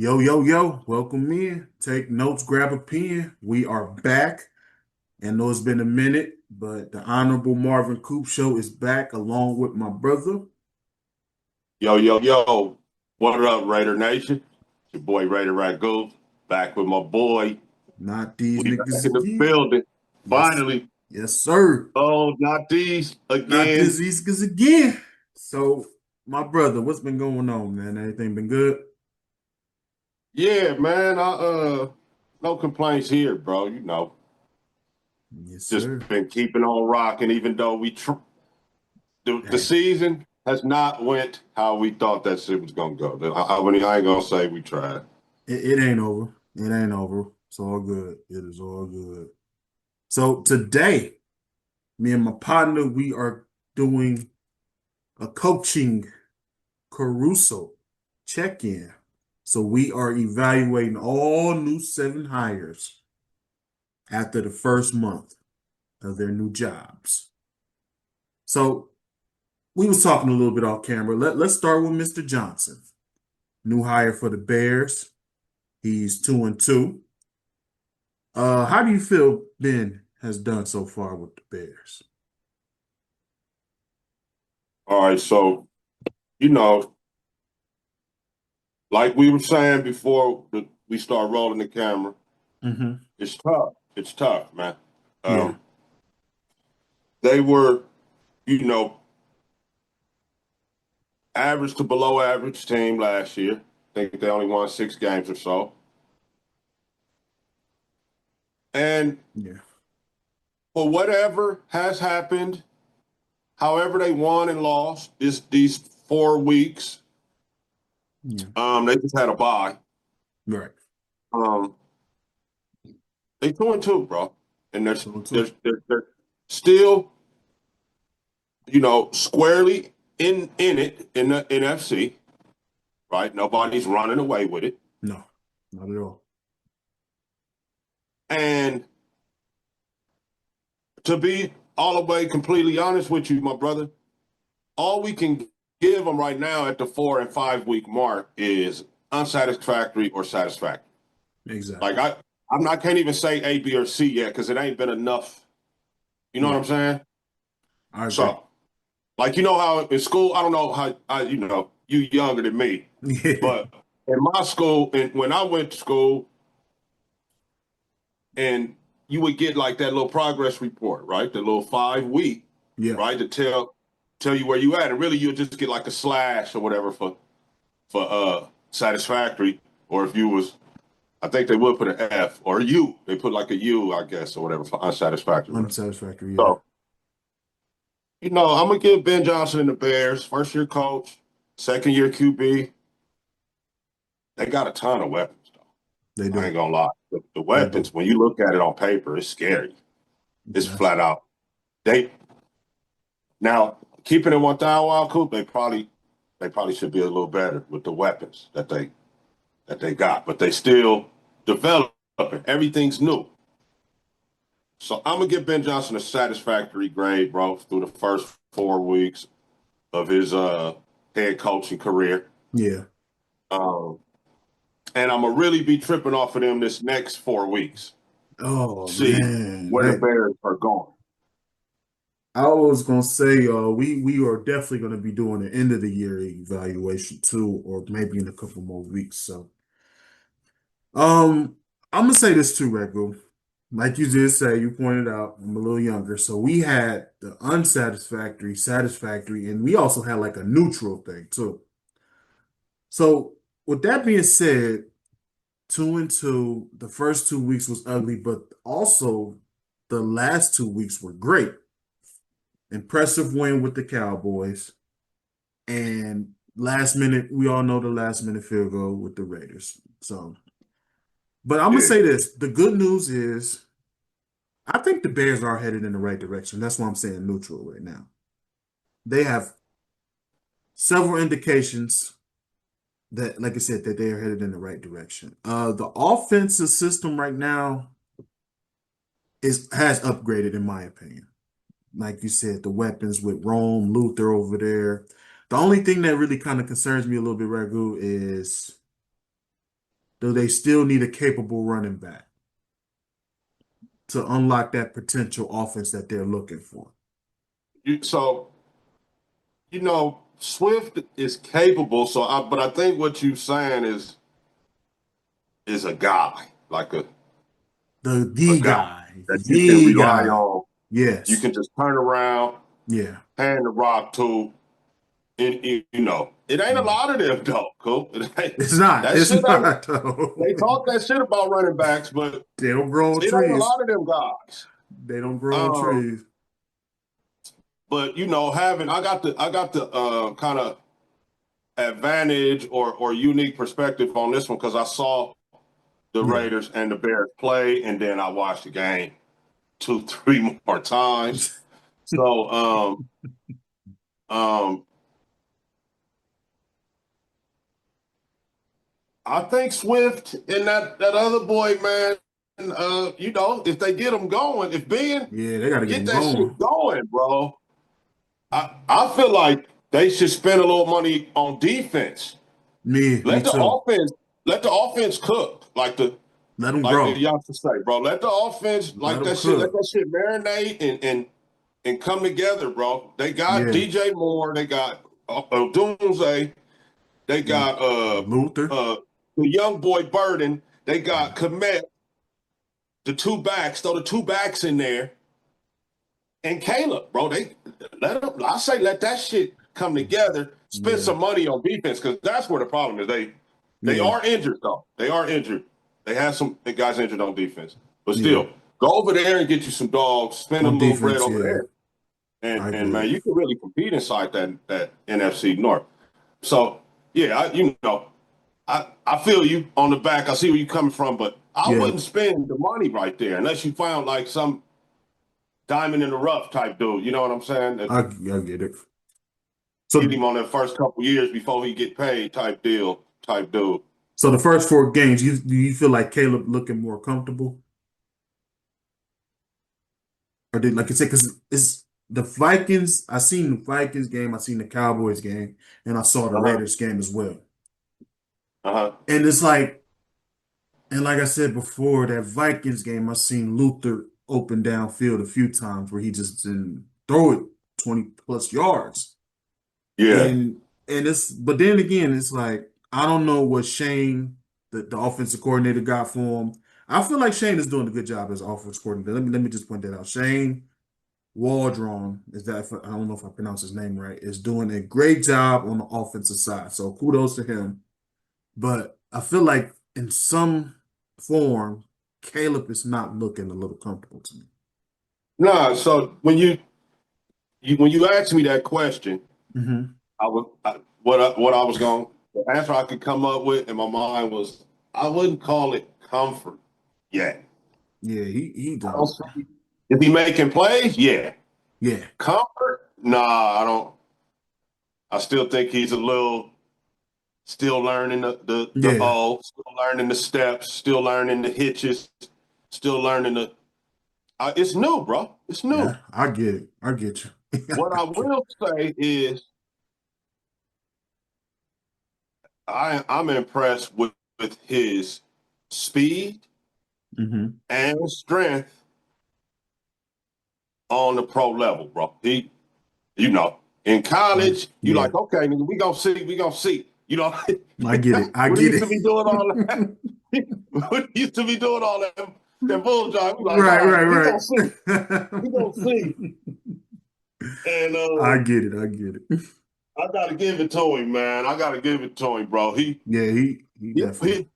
Yo, yo, yo, welcome in. Take notes, grab a pen. We are back. I know it's been a minute, but the Honorable Marvin Coop Show is back along with my brother. Yo, yo, yo. What up, Raider Nation? Your boy Raider Ragu, back with my boy. Not these We back niggas in the again. building. Yes, Finally. yes, sir. Oh, not these Not again. these niggas again. So, my brother, what's been going on, man? Everything been good? Yeah, man. No complaints here, bro. Yes, Just sir. been keeping on rocking, even though the Hey, season has not went how we thought that shit was gonna go. I ain't gonna say we tried. it ain't over. It ain't over. It's all good. It is all good. So today, me and my partner, we are doing a coaching Caruso check-in. So we are evaluating all new seven hires after the first month of their new jobs. So we was talking a little bit off camera. Let's start with Mr. Johnson. New hire for the Bears. He's 2-2. How do you feel Ben has done so far with the Bears? All right, so you know, like we were saying before we start rolling the camera. Mm-hmm. It's tough. It's tough, man. Yeah. Um, they were, you know, average to below average team last year. I think they only won 6 games or so. And Yeah. for whatever has happened, however they won and lost these 4 weeks, Yeah. they just had a bye. Right. Um, they 2-2, bro, and they're So they're, too. they're, they're still, squarely in it in the NFC. Right? Nobody's running away with it. No, not at all. And to be all the way completely honest with you, my brother, all we can give them right now at the 4 and 5 week mark is unsatisfactory or satisfactory. Like Exactly. I can't even say A, B, or C yet because it ain't been enough. You know what Yeah, I'm saying? I agree. So, like how in school, I don't know how you younger than me, but in my school, and when I went to school, and you would get like that little progress report, right? The little 5 week, Yeah. right, to tell you where you at, and really you'll just get like a slash or whatever for satisfactory, or if you was, I think they would put an F or a U. They put like a U, I guess, or whatever for unsatisfactory. Whatever. Unsatisfactory, yeah. So I'm gonna give Ben Johnson and the Bears, first year coach, second year QB. They got a ton of weapons, though. They I ain't do. gonna lie. The They do. weapons, when you look at it on paper, it's scary. It's That's flat out. They Now, keeping it 1,000 Wild Coop, they probably should be a little better with the weapons that they got, but they still developing. Everything's new. So I'm gonna give Ben Johnson a satisfactory grade, bro, through the first 4 weeks of his head coaching career. yeah. Um, and I'm gonna really be tripping off of them this next 4 weeks. Oh See man, where the that Bears are going. I was gonna say, we are definitely gonna be doing an end of the year evaluation too, or maybe in a couple more weeks. So, um, I'm gonna say this too, Regu. Like you did say, you pointed out, I'm a little younger, so we had the unsatisfactory, satisfactory, and we also had like a neutral thing too. So, with that being said, 2-2. The first 2 weeks was ugly, but also the last 2 weeks were great. Impressive win with the Cowboys. And last minute, we all know the last minute field goal with the Raiders. So, but I'm gonna Yeah, say this. The good news is I think the Bears are headed in the right direction. That's why I'm saying neutral right now. They have several indications that, like I said, that they are headed in the right direction. The offensive system right now is has upgraded in my opinion. Like you said, the weapons with Rome, Luther over there. The only thing that really kind of concerns me a little bit, Ragu, is do they still need a capable running back to unlock that potential offense that they're looking for? So Swift is capable. But I think what you're saying is a guy, like a The guy guy, that you can the rely guy. on. You Yes. can just turn around, Yeah. hand the rock to, and it ain't a Mm. lot of them though. Cool. It's not. That It's shit ain't. not though. They talk that shit about running backs, but They don't grow on it ain't a trees. lot of them guys. They don't grow on Um, trees. but I got the kind of advantage or unique perspective on this one because I saw the Yeah. Raiders and the Bears play, and then I watched the game two, three more times. So um, I think Swift and that other boy, man, if they get them going, if Ben Yeah, they got to get get them that going. shit going, bro, I feel like they should spend a little money on defense. Me Let the too. offense let the offense cook Let them like the grow. youngsters say, bro. Let the offense Let like them that shit. Let cook. that shit marinate and come together, bro. They got Yeah. DJ Moore. They got Doomsday. They Mm. got Luther. the young boy Burden. They got Komet, the two backs. Throw the two backs in there, and Caleb, bro. They let them. I say let that shit come together. Spend Yeah. some money on defense because that's where the problem is. They Yeah. are injured though. They are injured. They have some guys injured on defense, but Yeah. still, go over there and get you some dogs. Spend a On little bread defense, over yeah. there, and I and get man, it. you can really compete inside that NFC North. So yeah, I feel you on the back. I see where you're coming from, but I Yeah. wouldn't spend the money right there unless you found like some diamond in the rough type dude. You know what I'm saying? That I get it. get So him on that first couple years before he get paid type deal, type dude. so the first four games, do you feel like Caleb looking more comfortable? Or did like I said, because it's the Vikings, I seen the Vikings game, I seen the Cowboys game, and I saw the Uh huh. Raiders game as well. Uh huh. And it's like, and like I said before, that Vikings game, I seen Luther open downfield a few times where he just didn't throw it 20 plus yards. Yeah. And it's but then again, it's like I don't know what Shane, the offensive coordinator, got for him. I feel like Shane is doing a good job as offensive coordinator. Let me just point that out. Shane Waldron, is that I don't know if I pronounce his name right, is doing a great job on the offensive side. So kudos to him. But I feel like in some form, Caleb is not looking a little comfortable to me. Nah. So when you asked me that question, Hmm. what I was going the answer I could come up with in my mind was I wouldn't call it comfort yet. Yeah, he I don't don't. see is he making plays? Yeah. Yeah, Comfort? Nah, I don't. I still think he's a little still learning yeah, still learning the steps, still learning the hitches, still learning the. It's new, bro. It's new. yeah. I get it. I get you. What I will say is I'm impressed with his speed Hmm. and strength on the pro level, bro. In college, you Yeah, like, okay, nigga, we gonna see. I get it. I When he get used to it. be doing all that, when he used to be doing all that bull job, you like, Right, all right, right, we gonna see, right. we gonna see. And I get it. I get it. I gotta give it to him, man. I gotta give it to him, bro. Yeah, he He definitely.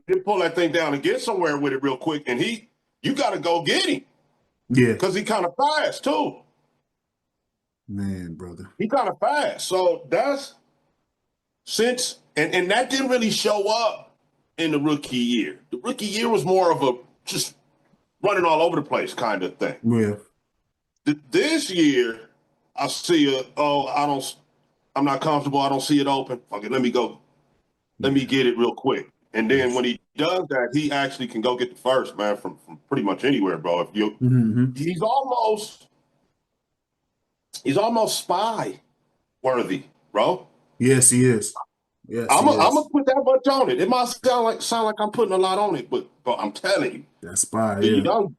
he pull that thing down and get somewhere with it real quick, and you gotta go get him Yeah, because he kind of fast too. man, brother. He kind of fast, so that's and that didn't really show up in the rookie year. The rookie year was more of a just running all over the place kind of thing. Yeah, This year, I see I'm not comfortable. I don't see it open. Okay, let me go. Let me yeah. get it real quick. And then Yes. when he does that, he actually can go get the first, man, from pretty much anywhere, bro. If you Hmm. he's almost he's almost spy worthy, bro. Yes, he is. Yes, I'm he gonna is. put that much on it. It might sound like I'm putting a lot on it, but I'm telling you, That spy, the yeah. young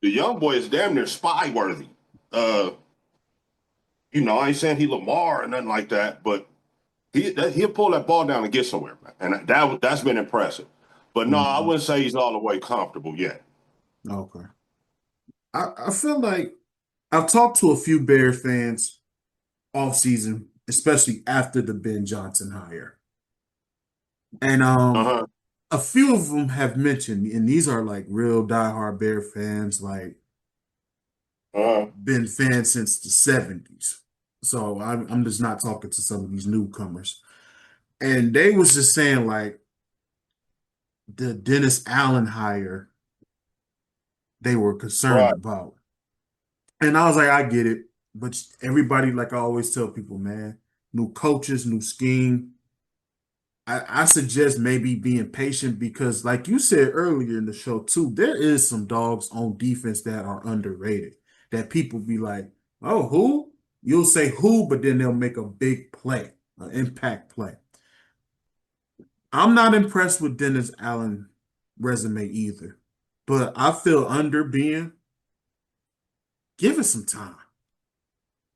the young boy is damn near spy worthy. Uh, I ain't saying he Lamar or nothing like that, but he'll pull that ball down and get somewhere, man. And that's been impressive. But no, I Mhm. wouldn't say he's all the way comfortable yet. Okay. I feel like I've talked to a few Bears fans off season, especially after the Ben Johnson hire. And Uh-huh. a few of them have mentioned, and these are like real diehard Bear fans, like Uh-huh. been fans since the 70s. So I'm just not talking to some of these newcomers. And they was just saying like the Dennis Allen hire they were concerned Right. about. And I was like, I get it. But everybody, like I always tell people, man, new coaches, new scheme. I suggest maybe being patient because, like you said earlier in the show, too, there is some dogs on defense that are underrated. That people be like, oh, who? You'll say who, but then they'll make a big play, an impact play. I'm not impressed with Dennis Allen resume either, but I feel under being give it some time.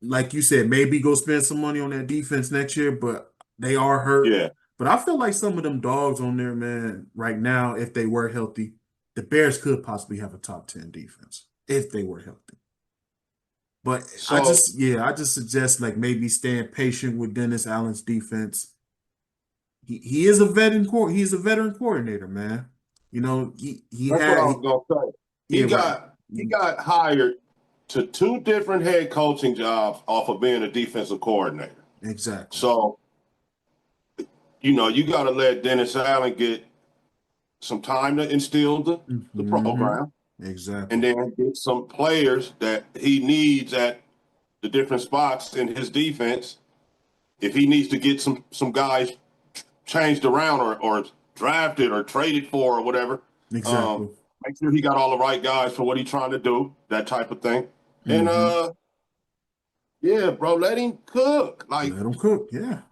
Like you said, maybe go spend some money on that defense next year, but they are hurt. Yeah. But I feel like some of them dogs on there, man, right now, if they were healthy, the Bears could possibly have a top 10 defense if they were healthy. But So I just suggest like maybe staying patient with Dennis Allen's defense. He is a he's a veteran coordinator, man. You know, he that's what I had was gonna say. He yeah, right. got he got hired to two different head coaching jobs off of being a defensive coordinator. Exactly. So, you got to let Dennis Allen get some time to instill the Hmm. program and Exactly. then get some players that he needs at the different spots in his defense. If he needs to get some guys changed around or drafted or traded for or whatever, um, Exactly. make sure he got all the right guys for what he's trying to do, that type of thing. And Hmm. yeah, bro, let him cook. Like Let him cook. Yeah.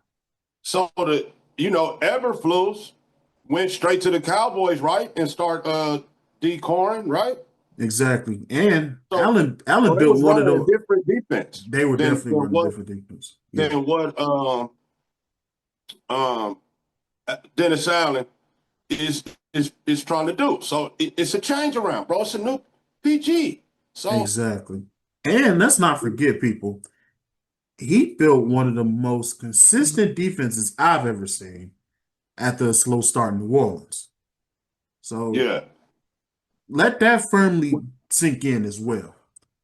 so that Everflus went straight to the Cowboys, right, and start decoring, right? Exactly. And So Allen they built was one of running a the different defense they were than definitely than running what different defense. Yeah. than what um Dennis Allen is trying to do. So it's a change around, bro. It's a new PG. So Exactly. And let's not forget, people, he built one of the most consistent defenses I've ever seen after a slow start in New Orleans. So yeah. let that firmly sink in as well.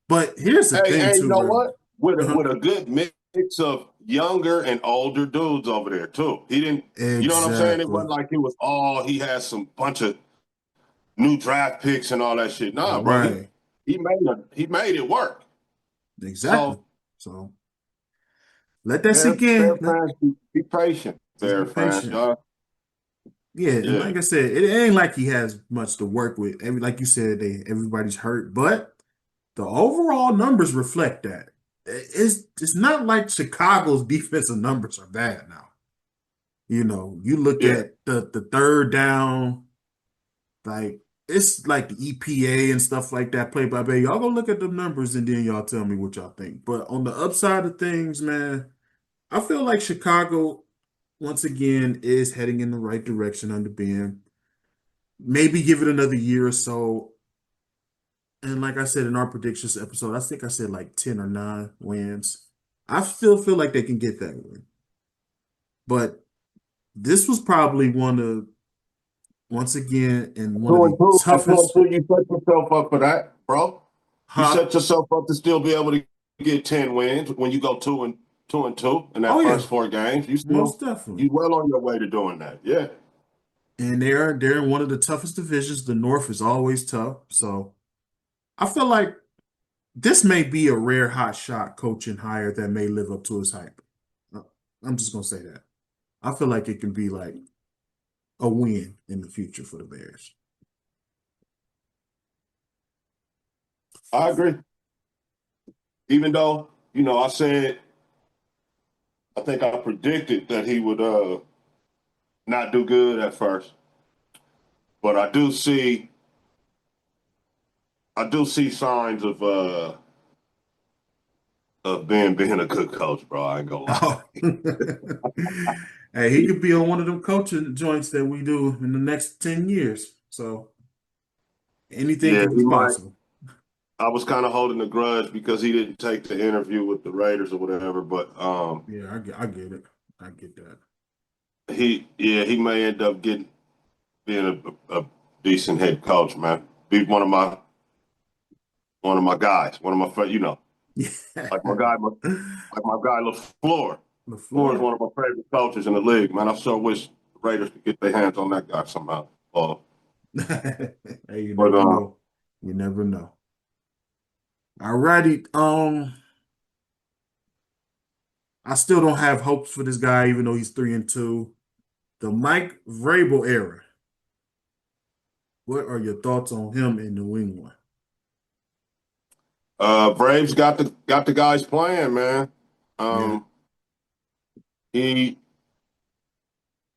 But here's the thing Hey, you too, know Reverend. what? With a Uh-huh. with a good mix of younger and older dudes over there too. He didn't, you know what I'm saying? It Exactly. wasn't like it was all he had some bunch of new draft picks and all that shit. Nah, bro. He Right. he made it work. Exactly. So So let that sink Bear in. fans, be patient. Just be Bear fans, patient. y'all. Yeah, and Yeah. like I said, it ain't like he has much to work with. Like you said, everybody's hurt, but the overall numbers reflect that. It's not like Chicago's defensive numbers are bad now. You look Yeah. at the third down, like it's like the EPA and stuff like that, play by play. Y'all go look at the numbers and then y'all tell me what y'all think. But on the upside of things, man, I feel like Chicago once again is heading in the right direction under Ben. Maybe give it another year or so. And like I said in our predictions episode, I think I said like 10 or 9 wins. I still feel like they can get that win. But this was probably once again, in one of Two the and two. At two and toughest, two, you set yourself up for that, bro. You huh? set yourself up to still be able to get 10 wins when you go two and two in Oh that yeah, first four games. most definitely. You well on your way to doing that. Yeah. And they're in one of the toughest divisions. The North is always tough. So I feel like this may be a rare hot shot coaching hire that may live up to his hype. Uh, I'm just gonna say that. I feel like it can be like a win in the future for the Bears. I agree. Even though, I think I predicted that he would not do good at first, but I do see signs of being a good coach, bro. I ain't gonna lie. Oh. Hey, he could be on one of them coaching joints that we do in the next 10 years. So anything Yeah, could be he might. possible. I was kind of holding a grudge because he didn't take the interview with the Raiders or whatever, but Yeah, I get it. I get that. he may end up being a decent head coach, man. Be one of my guys, one of my friends, Yeah. like like my guy LaFleur. LaFleur is LaFleur. one of my favorite coaches in the league, man. I so wish the Raiders could get their hands on that guy somehow. Hey, you But never know. You never know. All righty. I still don't have hopes for this guy, even though he's 3-2. The Mike Vrabel era. What are your thoughts on him in New England? Braves got the guys playing, man. Yeah. Um, he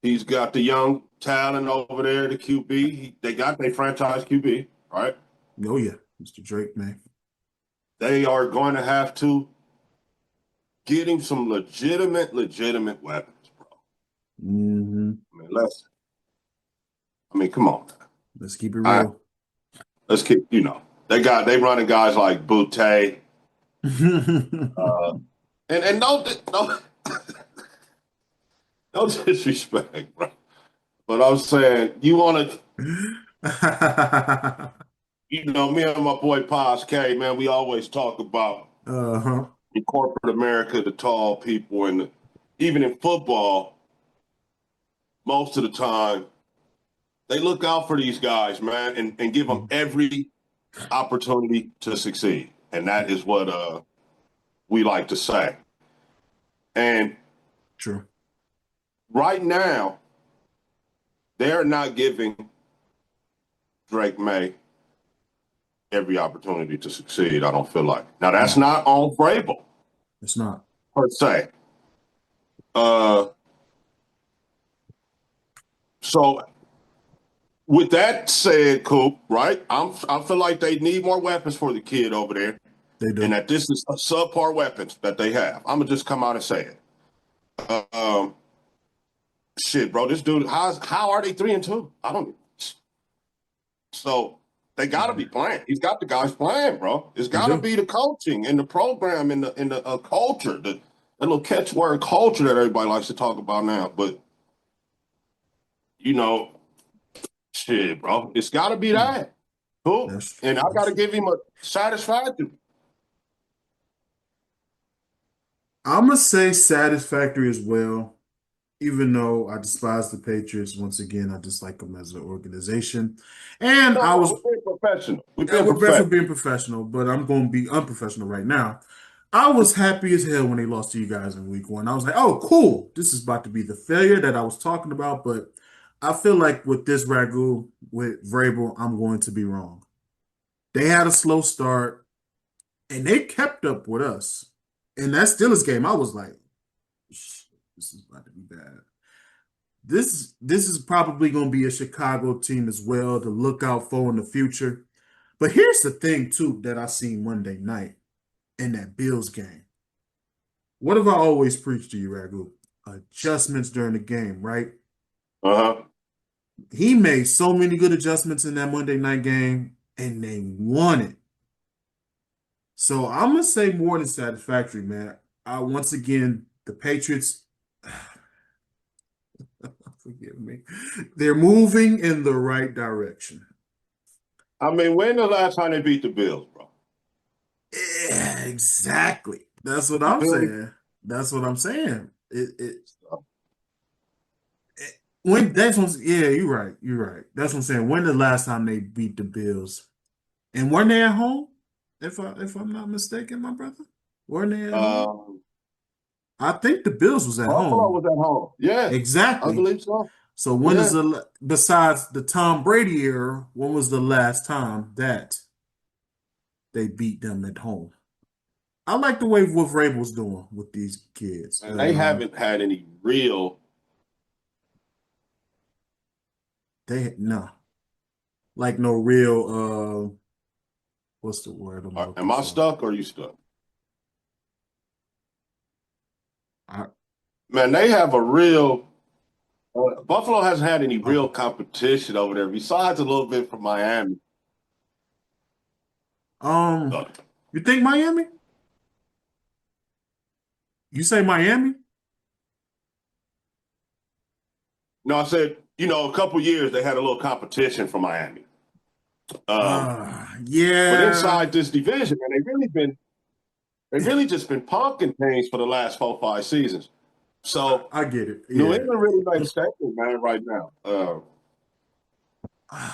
he's got the young talent over there, the QB. They got their franchise QB, right? Oh yeah, Mr. Drake, man. They are going to have to get him some legitimate weapons, bro. Hmm. I mean, come on. Let's keep it I, real. let's keep, they running guys like Butte, uh, and no, no disrespect, bro. But I'm saying you want to, me and my boy Paz K, man, we always talk about Uh-huh. in corporate America, the tall people, and even in football, most of the time they look out for these guys, man, and give them every opportunity to succeed, and that is what we like to say. And True. right now, they're not giving Drake May every opportunity to succeed. I don't feel like now that's No, not on Vrabel it's not. per se. Uh, so with that said, Coop, right? I feel like they need more weapons for the kid over there, They and do. that this is a subpar weapons that they have. I'm gonna just come out and say it. Shit, bro, this dude, how are they 3-2? I don't. So they got to Yeah, be playing. He's got the guys playing, bro. It's they got to do. be the coaching and the program and the culture, the little catchword culture that everybody likes to talk about now. But you know, shit, bro, it's got to be Hmm. that. Cool. And I got That's to give him a satisfaction. I'm gonna say satisfactory as well. Even though I despise the Patriots, once again, I dislike them as an organization. And I No, was, we're being professional. We're being we're definitely professional. being professional, but I'm going to be unprofessional right now. I was happy as hell when they lost to you guys in week one. I was like, oh, cool. This is about to be the failure that I was talking about. But I feel like with this Ragu, with Vrabel, I'm going to be wrong. They had a slow start and they kept up with us. And that Steelers game, I was like, this is about to be bad. This is probably going to be a Chicago team as well to look out for in the future. But here's the thing too that I seen Monday night in that Bills game. What have I always preached to you, Ragu? Adjustments during the game, right? Uh huh. He made so many good adjustments in that Monday night game, and they won it. So I'm gonna say more than satisfactory, man. Once again, the Patriots, forgive me, they're moving in the right direction. I mean, when the last time they beat the Bills, bro? Yeah, exactly. That's what You I'm feel me? saying. That's what I'm saying. When that's when yeah, you're right. You're right. That's what I'm saying. When the last time they beat the Bills? And weren't they at home? If I'm not mistaken, my brother. Weren't they at home? Um, I think the Bills was at Buffalo home. was at home. Yeah, I Exactly. believe so. So when is Yeah. the besides the Tom Brady era, when was the last time that they beat them at home? I like the way what Vrabel's doing with these kids. And they haven't had any real They no, like no real what's the word I'm looking Am I for? stuck or are you stuck? I Man, they have a real Buffalo hasn't had any real oh competition over there besides a little bit from Miami. um Uh, you think Miami? You say Miami? no, I said, a couple years they had a little competition from Miami. But Yeah, inside this division, man, they've really just been punking teams for the last 4, 5 seasons. So I get it. New Yeah. England really made a statement, man, right now.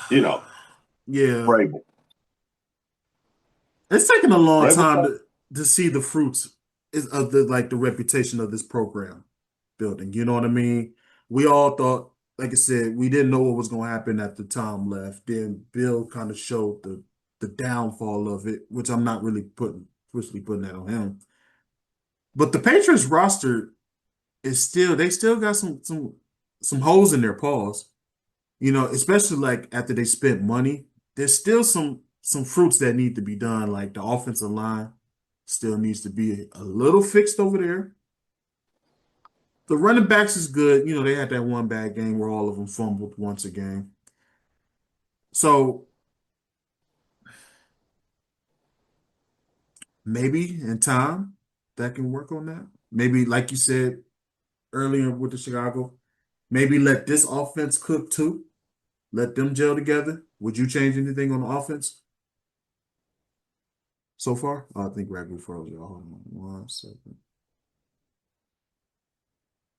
You know, Yeah. Vrabel. It's taken a long Vrabel, time to see the fruits of the like the reputation of this program building. You know what I mean? We all thought, like I said, we didn't know what was going to happen after Tom left. Then Bill kind of showed the downfall of it, which I'm not really putting that on him. But the Patriots roster is still they still got some holes in their paws. You know, especially like after they spent money, there's still some fruits that need to be done. Like the offensive line still needs to be a little fixed over there. The running backs is good. You know, they had that one bad game where all of them fumbled once a game. So maybe in time that can work on that. Maybe like you said earlier with the Chicago, maybe let this offense cook too. Let them gel together. Would you change anything on the offense so far? Oh, I think Ragu froze y'all. Hold on 1 second.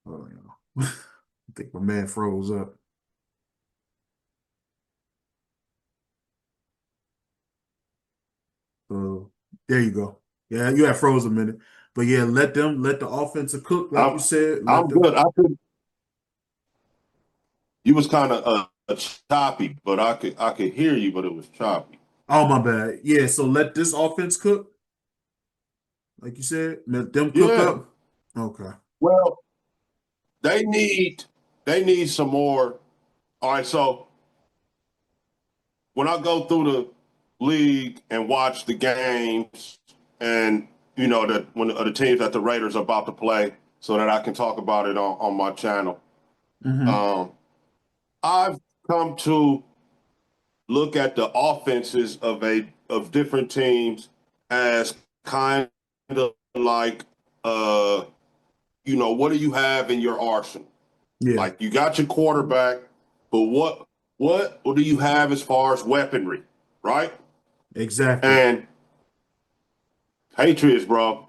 Oh, yeah. I think my man froze up. So there you go. Yeah, you have froze a minute. But yeah, let the offensive cook, like you I'm said. Let I'm them. good. I could. You was kind of choppy, but I could hear you, but it was choppy. Oh, my bad. Yeah, so let this offense cook, like you said. Let them cook Yeah. up. Okay. Well, they need they need some more. All right, so when I go through the league and watch the games, and that when the teams that the Raiders are about to play, so that I can talk about it on my channel. Hmm. Um, I've come to look at the offenses of different teams as kind of like what do you have in your arsenal? Yeah, Like you got your quarterback, but what do you have as far as weaponry, right? exactly. And Patriots, bro,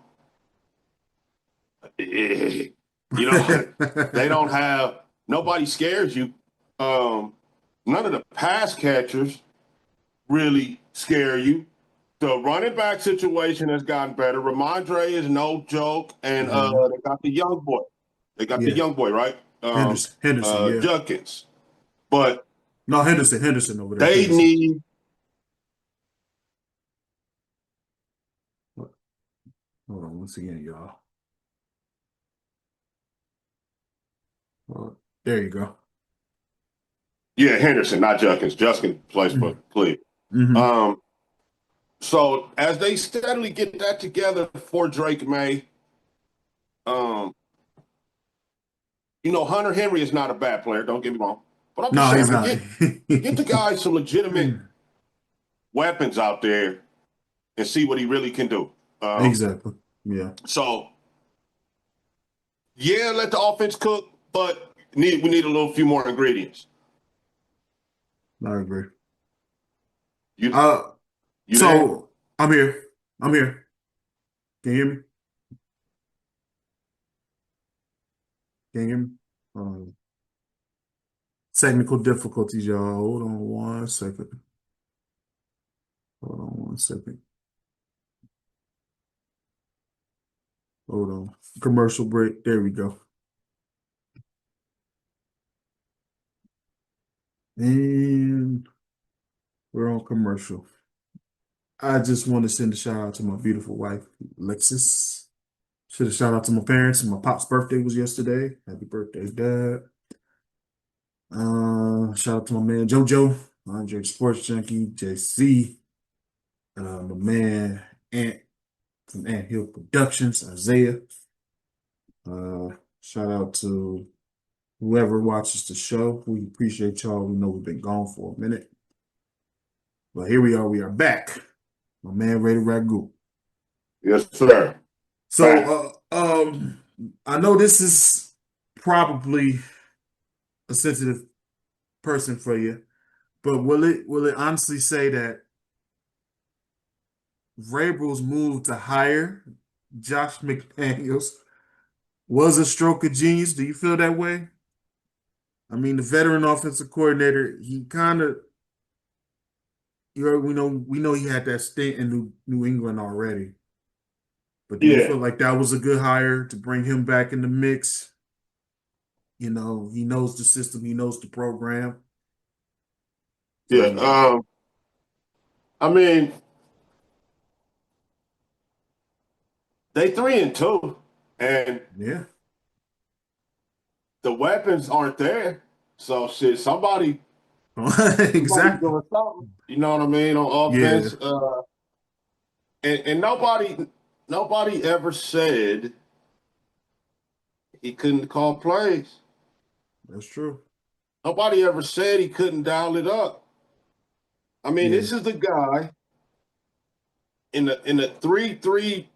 you they don't have nobody scares you. Um, None of the pass catchers really scare you. The running back situation has gotten better. Ramondre is no joke, and Hmm. they got the young boy. They got the Yeah, young boy, right? Henderson. Yeah, Judkins. But no, Henderson over there. they Henderson. need Hold on once again, y'all. There you go. Yeah, Henderson, not Judkins. Judkins plays for Cleveland. Mm-hmm. Um, so as they steadily get that together for Drake May, um, Hunter Henry is not a bad player. Don't get me wrong, but I'm just No, saying, he's man, not. get the guy some legitimate weapons out there and see what he really can do. Um, Exactly. Yeah, so yeah, let the offense cook, but we need a little few more ingredients. I agree. You Uh, you there? so I'm here. I'm here. Can you hear me? Can you hear me? Um, Technical difficulties, y'all. Hold on 1 second. Hold on 1 second. Hold on. Commercial break. There we go. And we're on commercial. I just want to send a shout out to my beautiful wife, Lexus. Should have shout out to my parents. My pop's birthday was yesterday. Happy birthday, Dad. Shout out to my man JoJo, Andre Sports Junkie, JC, my man Ant from Ant Hill Productions, Isaiah. Uh, Shout out to whoever watches the show. We appreciate y'all. We know we've been gone for a minute, but here we are. We are back. My man, Raider Ragu. Yes, sir. Back. I know this is probably a sensitive person for you, but will it honestly say that Vrabel's move to hire Josh McDaniels was a stroke of genius? Do you feel that way? I mean, the veteran offensive coordinator, he kind of, we know he had that stint in New England already. But do you Yeah, feel like that was a good hire to bring him back in the mix? He knows the system, he knows the program. yeah. So I mean, they 3-2, and yeah, the weapons aren't there. So shit, somebody's exactly. doing something. You know what I mean on Yeah, offense. And nobody ever said he couldn't call plays. that's true. Nobody ever said he couldn't dial it up. I mean, Yeah. this is the guy in the 3-3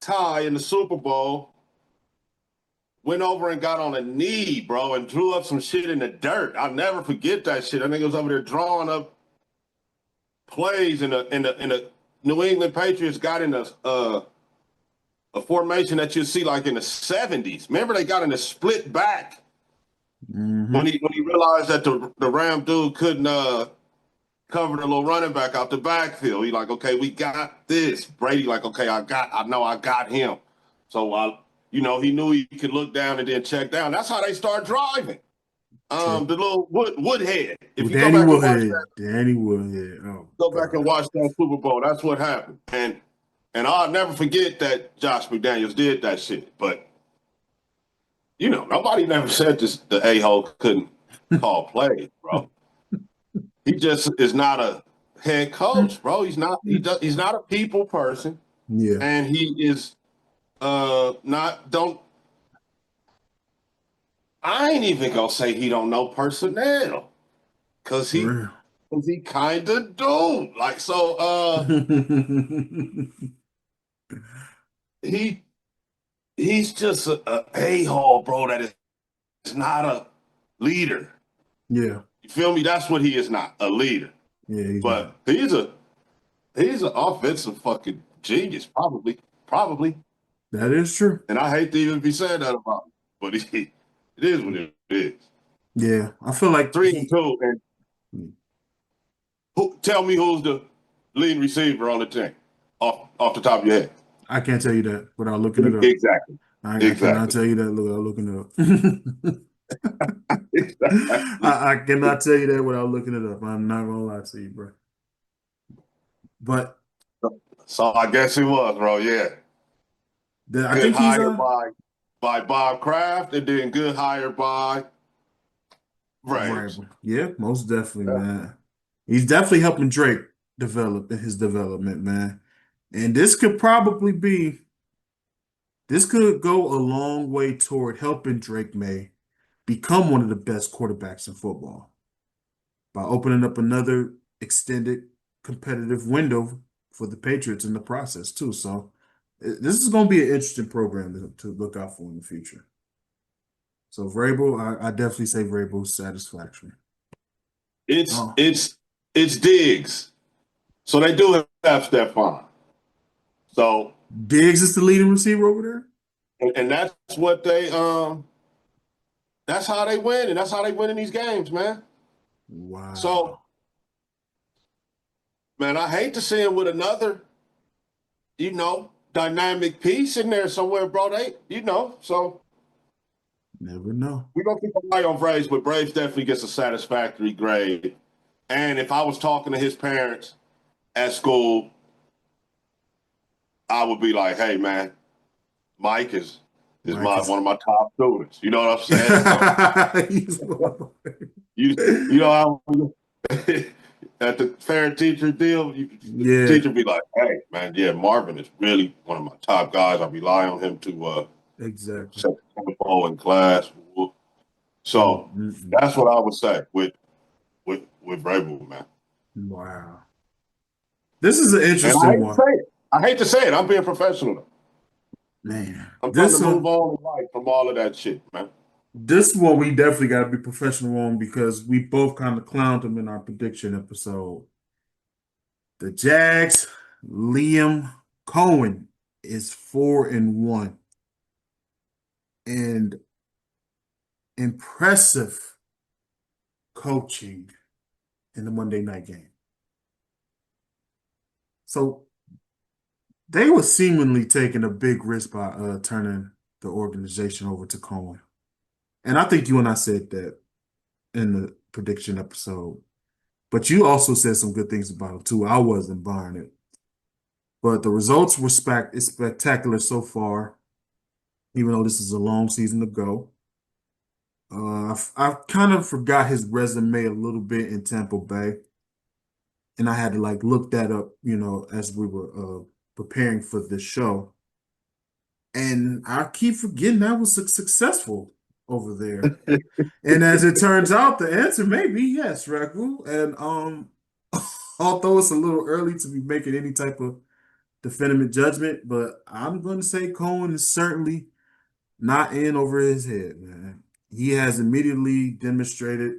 tie in the Super Bowl. Went over and got on a knee, bro, and drew up some shit in the dirt. I'll never forget that shit. I think it was over there drawing up plays in the New England Patriots got in a formation that you see like in the 70s. Remember they got in a split back when Hmm. he realized that the Ram dude couldn't cover the little running back out the backfield. He like, okay, we got this. Brady like, okay, I know I got him. So he knew he could look down and then check down. That's how they start driving. True. The little Woodhead. If Well, you go back and watch that, Danny Woodhead. Oh go back and God. watch that Super Bowl. That's what happened. And I'll never forget that Josh McDaniels did that shit. But nobody never said this. The a hole couldn't call plays, bro. He just is not a head coach, bro. He's not. He's not a people person, Yeah. and he is not. Don't. I ain't even gonna say he don't know personnel, cause For he real. cause he kind of do. Like so. He he's just a hole, bro. That is not a leader. Yeah. You feel me? That's what he is not, a leader. Yeah, he's But not. he's an offensive fucking genius, probably. That is true. And I hate to even be saying that about him, but it is what it is. Yeah. I feel like 3-2, and tell me who's the leading receiver on the team off the top of your head. I can't tell you that without looking it up. Exactly, I cannot exactly, tell you that without looking it up. exactly. I cannot tell you that without looking it up. I'm not gonna lie to you, bro. But So I guess he was, bro. Yeah, I good think he's hire by Bob Kraft, and then good hire by right. Braves. Yeah, most definitely, Yeah. man. He's definitely helping Drake develop in his development, man. And this could go a long way toward helping Drake May become one of the best quarterbacks in football by opening up another extended competitive window for the Patriots in the process too. So this is going to be an interesting program to look out for in the future. So Vrabel, I definitely say Vrabel's satisfaction. It's Oh, it's it's Diggs. So they do have Stephon. So Diggs is the leading receiver over there. and that's what that's how they win, and that's how they win in these games, man. So Wow. man, I hate to see him with another, dynamic piece in there somewhere, bro. So Never know. we're gonna keep an eye on Braves, but Braves definitely gets a satisfactory grade. And if I was talking to his parents at school, I would be like, hey man, Mike is is Right, my 'cause one of my top students. You know what I'm saying? So he's you know how at the parent teacher deal, the yeah, teacher be like, "Hey, man, yeah, Marvin is really one of my top guys. I rely on him to exactly. set the tempo in class." So Mm-mm. that's what I would say with Vrabel, man. Wow. This is an And I interesting hate to one. say it. I hate to say it. I'm being professional. Man. I'm trying to This move one on in life from all of that shit, man. this one we definitely gotta be professional on because we both kind of clowned him in our prediction episode. The Jags, Liam Cohen is 4-1 and impressive coaching in the Monday night game. So they were seemingly taking a big risk by turning the organization over to Cohen. And I think you and I said that in the prediction episode. But you also said some good things about him too. I wasn't buying it. But the results were spectacular so far, even though this is a long season to go. I kind of forgot his resume a little bit in Tampa Bay, and I had to like look that up, as we were preparing for this show. And I keep forgetting that was successful over there. And as it turns out, the answer may be yes, Ragu. And although it's a little early to be making any type of definitive judgment, but I'm going to say Cohen is certainly not in over his head, man. He has immediately demonstrated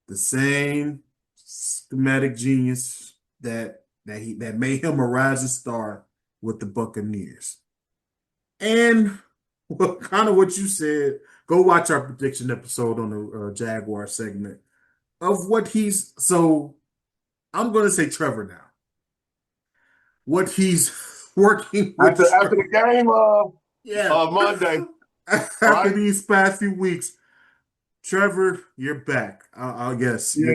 the same schematic genius that made him a rising star with the Buccaneers. And well, kind of what you said. Go watch our prediction episode on the Jaguar segment of what he's. So I'm going to say Trevor now. What he's working with After the Trevor. game Yeah. Monday, After right? these past few weeks, Trevor, you're back. I guess Yeah,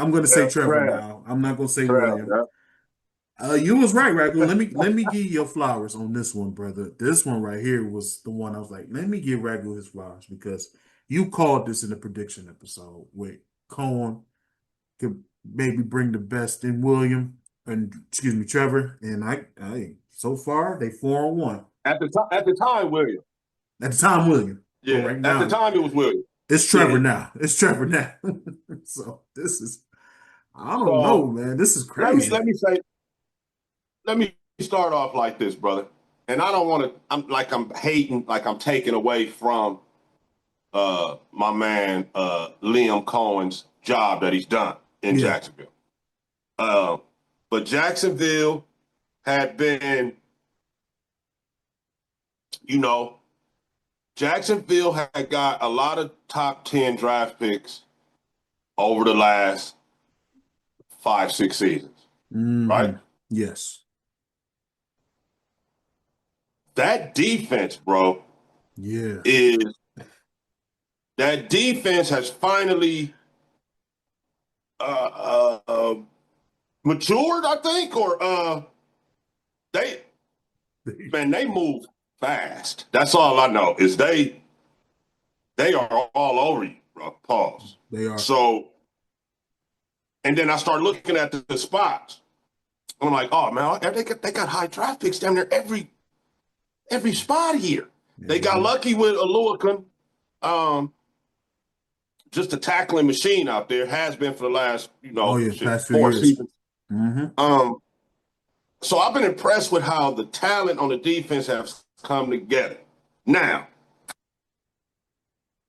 I'm going to say yeah, Trevor Trav, now. I'm not going to say Trav, William. yeah. You was right, Ragul. Let me give you your flowers on this one, brother. This one right here was the one I was like, let me give Ragul his flowers because you called this in the prediction episode with Cohen could maybe bring the best in William and excuse me, Trevor. And I so far they 4-1. At the time, William. At the time, William. But Yeah, right at the now, time it was William. it's Trevor Yeah. now. It's Trevor now. So this is I don't know, So man. This is let me crazy. let me say let me start off like this, brother. And I don't want to. I'm hating, like I'm taking away from my man Liam Cohen's job that he's done in Yeah. Jacksonville. Uh, but Jacksonville had been, you know, Jacksonville had got a lot of top 10 draft picks over the last 5, 6 seasons, right? Yes. That defense, bro, Yeah. is that defense has finally matured, I think, or they they move fast. That's all I know is they are all over you, bro. Pause. They are. So, and then I start looking at the spots. I'm like, oh man, they got high draft picks down there every spot here. Yeah, They they got do. lucky with Aluakan. Um, just a tackling machine out there has been for the last, Oh yeah, shit, past few 4 seasons. years. Hmm. Um, so I've been impressed with how the talent on the defense has come together. Now,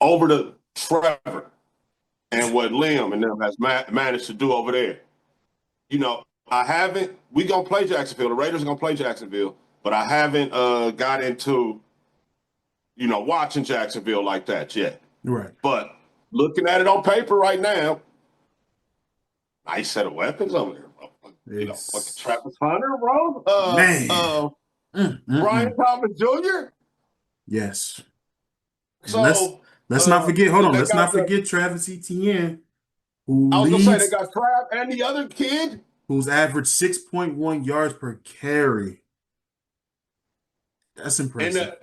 over to Trevor and what Liam and them has managed to do over there. I haven't. We gonna play Jacksonville. The Raiders are gonna play Jacksonville, but I haven't got into watching Jacksonville like that yet. Right. But looking at it on paper right now, nice set of weapons over there, bro. Fucking It's Travis Hunter, bro. man. Brian Thomas Jr. Yes. And let's So let's not forget, hold on, they let's got not forget Travis Etienne, who I was gonna say they leads, got Trav and the other kid. who's averaged 6.1 yards per carry. That's And impressive.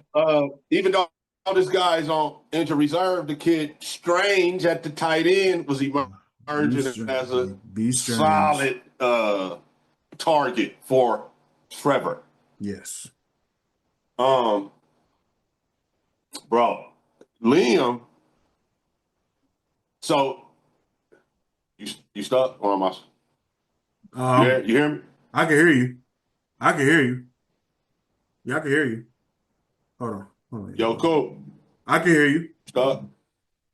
even though all this guy's on injured reserve, the kid Strange at the tight end was emerging as a Be strange. solid target for Trevor. Yes. Um, bro, Liam. So you stuck? Or am I? You there? Um, You hear me? I can hear you. I can hear you. Yeah, I can hear you. Hold on. Hold on. Yo, Hold on. cool. I can hear you. Stuck.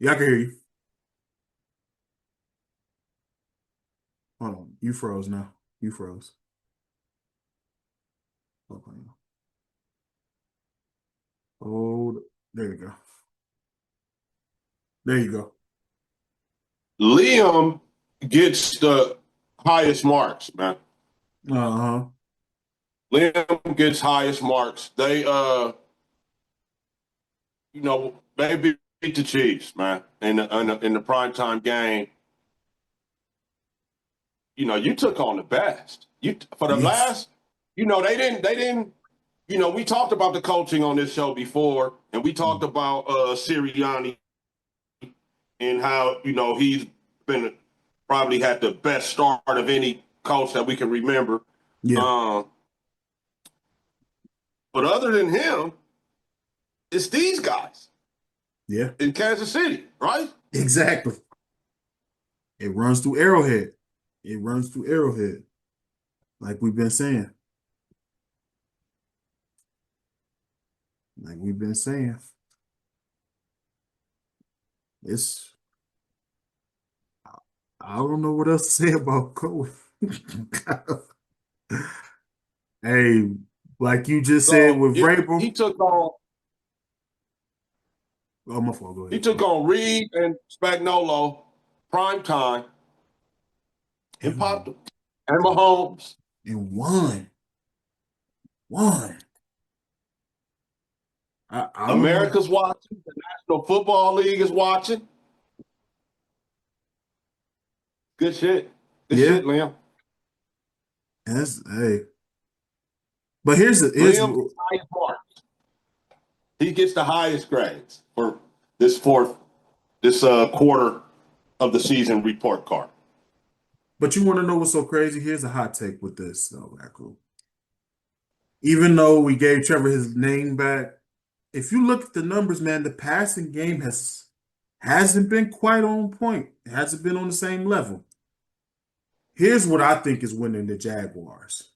Yeah, I can hear you. Hold on. You froze now. You froze. Okay. Hold. There you go. There you go. Liam gets the highest marks, man. Uh-huh. Liam gets highest marks. They beat the Chiefs, man, in the primetime game. You took on the best. You for the Yes. last, they didn't. We talked about the coaching on this show before, and we talked about Sirianni and how he's been probably had the best start of any coach that we can remember. Yeah. Um, but other than him, it's these guys Yeah. in Kansas City, right? Exactly. It runs through Arrowhead. It runs through Arrowhead, like we've been saying. Like we've been saying. It's I don't know what else to say about Cole. Hey, like you just said So with yeah, Vrabel. he took on Oh, my fault. Go he ahead. took on Reed and Spagnolo prime time and And, popped them. And Mahomes. and won. Won. I don't know. America's watching. The National Football League is watching. Good shit. Good Yeah. shit, Liam. Hey. But here's Liam gets highest marks. He gets the highest grades for this quarter of the season report card. but you want to know what's so crazy? Here's a hot take with this, though, Raku. Even though we gave Trevor his name back, if you look at the numbers, man, the passing game hasn't been quite on point. It hasn't been on the same level. Here's what I think is winning the Jaguars.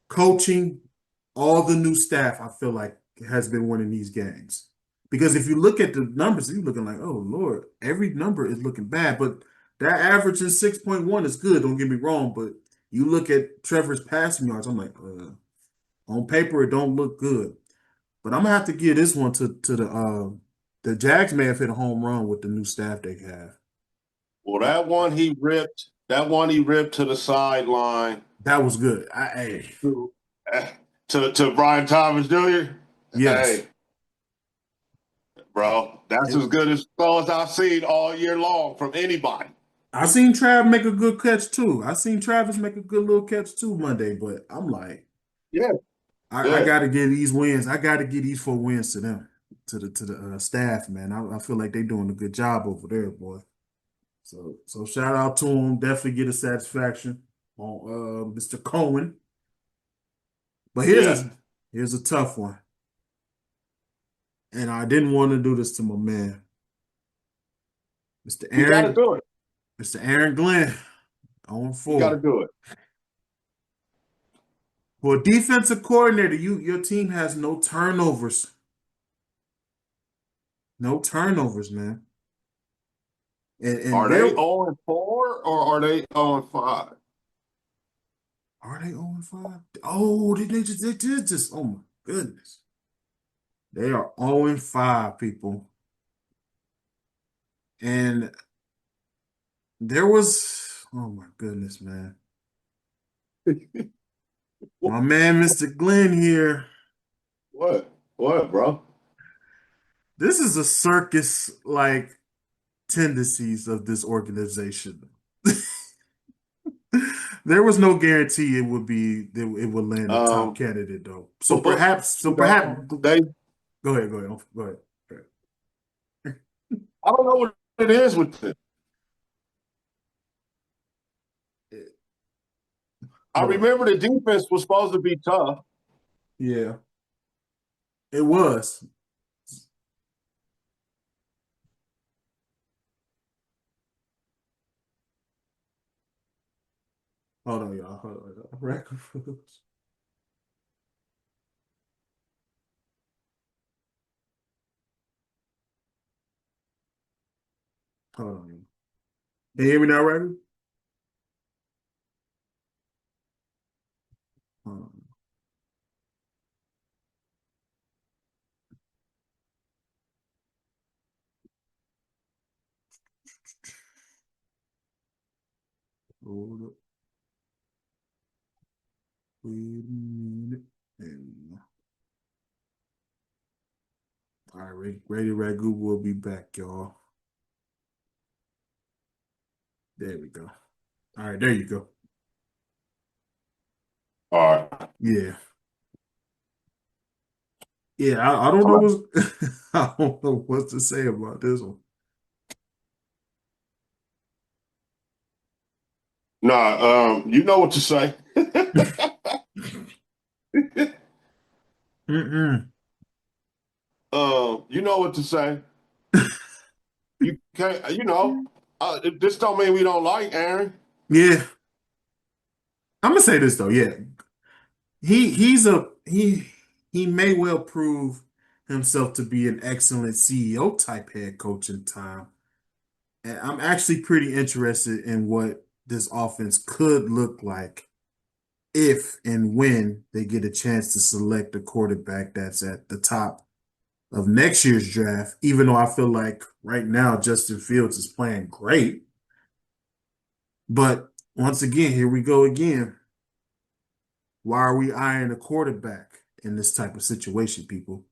Coaching, all the new staff, I feel like has been winning these games. Because if you look at the numbers, you're looking like, oh Lord, every number is looking bad. But that average in 6.1 is good, don't get me wrong. But you look at Trevor's passing yards, I'm like, on paper, it don't look good. But I'm gonna have to give this one to the Jags may have hit a home run with the new staff they have. Well, that one he ripped to the sideline That was good. Hey, to to Brian Thomas Jr. yes. Hey, bro, that's as It- good as throws I've seen all year long from anybody. I seen Trav make a good catch too. I seen Travis make a good little catch too Monday, but I'm like, Yeah, I yeah. gotta get these wins. I gotta get these 4 wins to them, to the staff, man. I feel like they're doing a good job over there, boy. So shout out to them. Definitely get a satisfaction on Mr. Cohen. But Yeah. here's a tough one. And I didn't want to do this to my man, Mr. You got to Aaron, do it. Mr. Aaron Glenn, on You got to 4. do it. For a defensive coordinator, your team has no turnovers. No turnovers, man. And Are they there 0-4 or are they 0-5? are they 0-5? Oh, they just oh my goodness. They are 0-5, people. And there was, oh my goodness, man. My man, Mr. Glenn here. What? What, bro? This is a circus like tendencies of this organization. There was no guarantee it would land a top Um, candidate though. So but perhaps you know, they go ahead, go ahead. I don't know what it is with them. I Hold on. remember the defense was supposed to be tough. Yeah, it was. Hold on, y'all. Hold on, y'all. Raccoons. Hold on, y'all. Can you hear me now, Raccoon? Hold on. Hold up. Wait a minute. And all right, Radio Ragu will be back, y'all. There we go. All right, there you go. All right. Yeah. Yeah, I don't know what I don't know what to say about this one. Nah, you know what to say. Mm-mm. You know what to say. You can't, this don't mean we don't like Aaron. Yeah, I'm gonna say this though. Yeah, he may well prove himself to be an excellent CEO type head coach in time. And I'm actually pretty interested in what this offense could look like if and when they get a chance to select a quarterback that's at the top of next year's draft, even though I feel like right now Justin Fields is playing great. But once again, here we go again. Why are we eyeing a quarterback in this type of situation, people?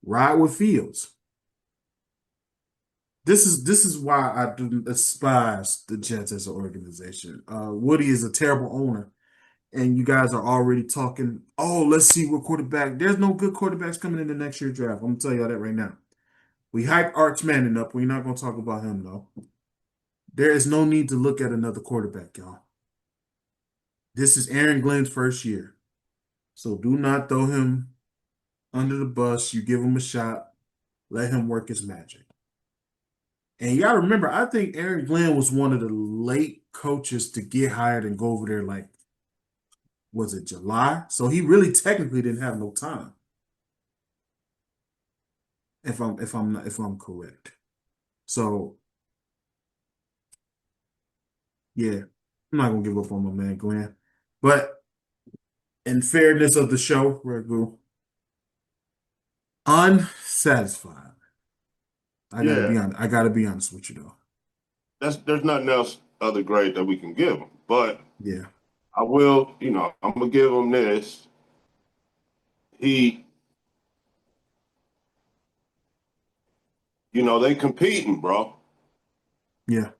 Ride with Fields. This is why I do despise the Jets as an organization. Woody is a terrible owner, and you guys are already talking. Oh, let's see what quarterback. There's no good quarterbacks coming in the next year draft. I'm gonna tell y'all that right now. We hyped Arch Manning up. We're not gonna talk about him though. There is no need to look at another quarterback, y'all. This is Aaron Glenn's first year, so do not throw him under the bus. You give him a shot. Let him work his magic. And you gotta remember, I think Aaron Glenn was one of the late coaches to get hired and go over there like, was it July? So he really technically didn't have no time, if I'm correct. So yeah, I'm not gonna give up on my man Glenn. But in fairness of the show, Regu, unsatisfied. Yeah, I gotta be honest with you though. there's nothing else other grade that we can give him. But Yeah. I will, I'm gonna give him this. He, they competing, bro, Yeah.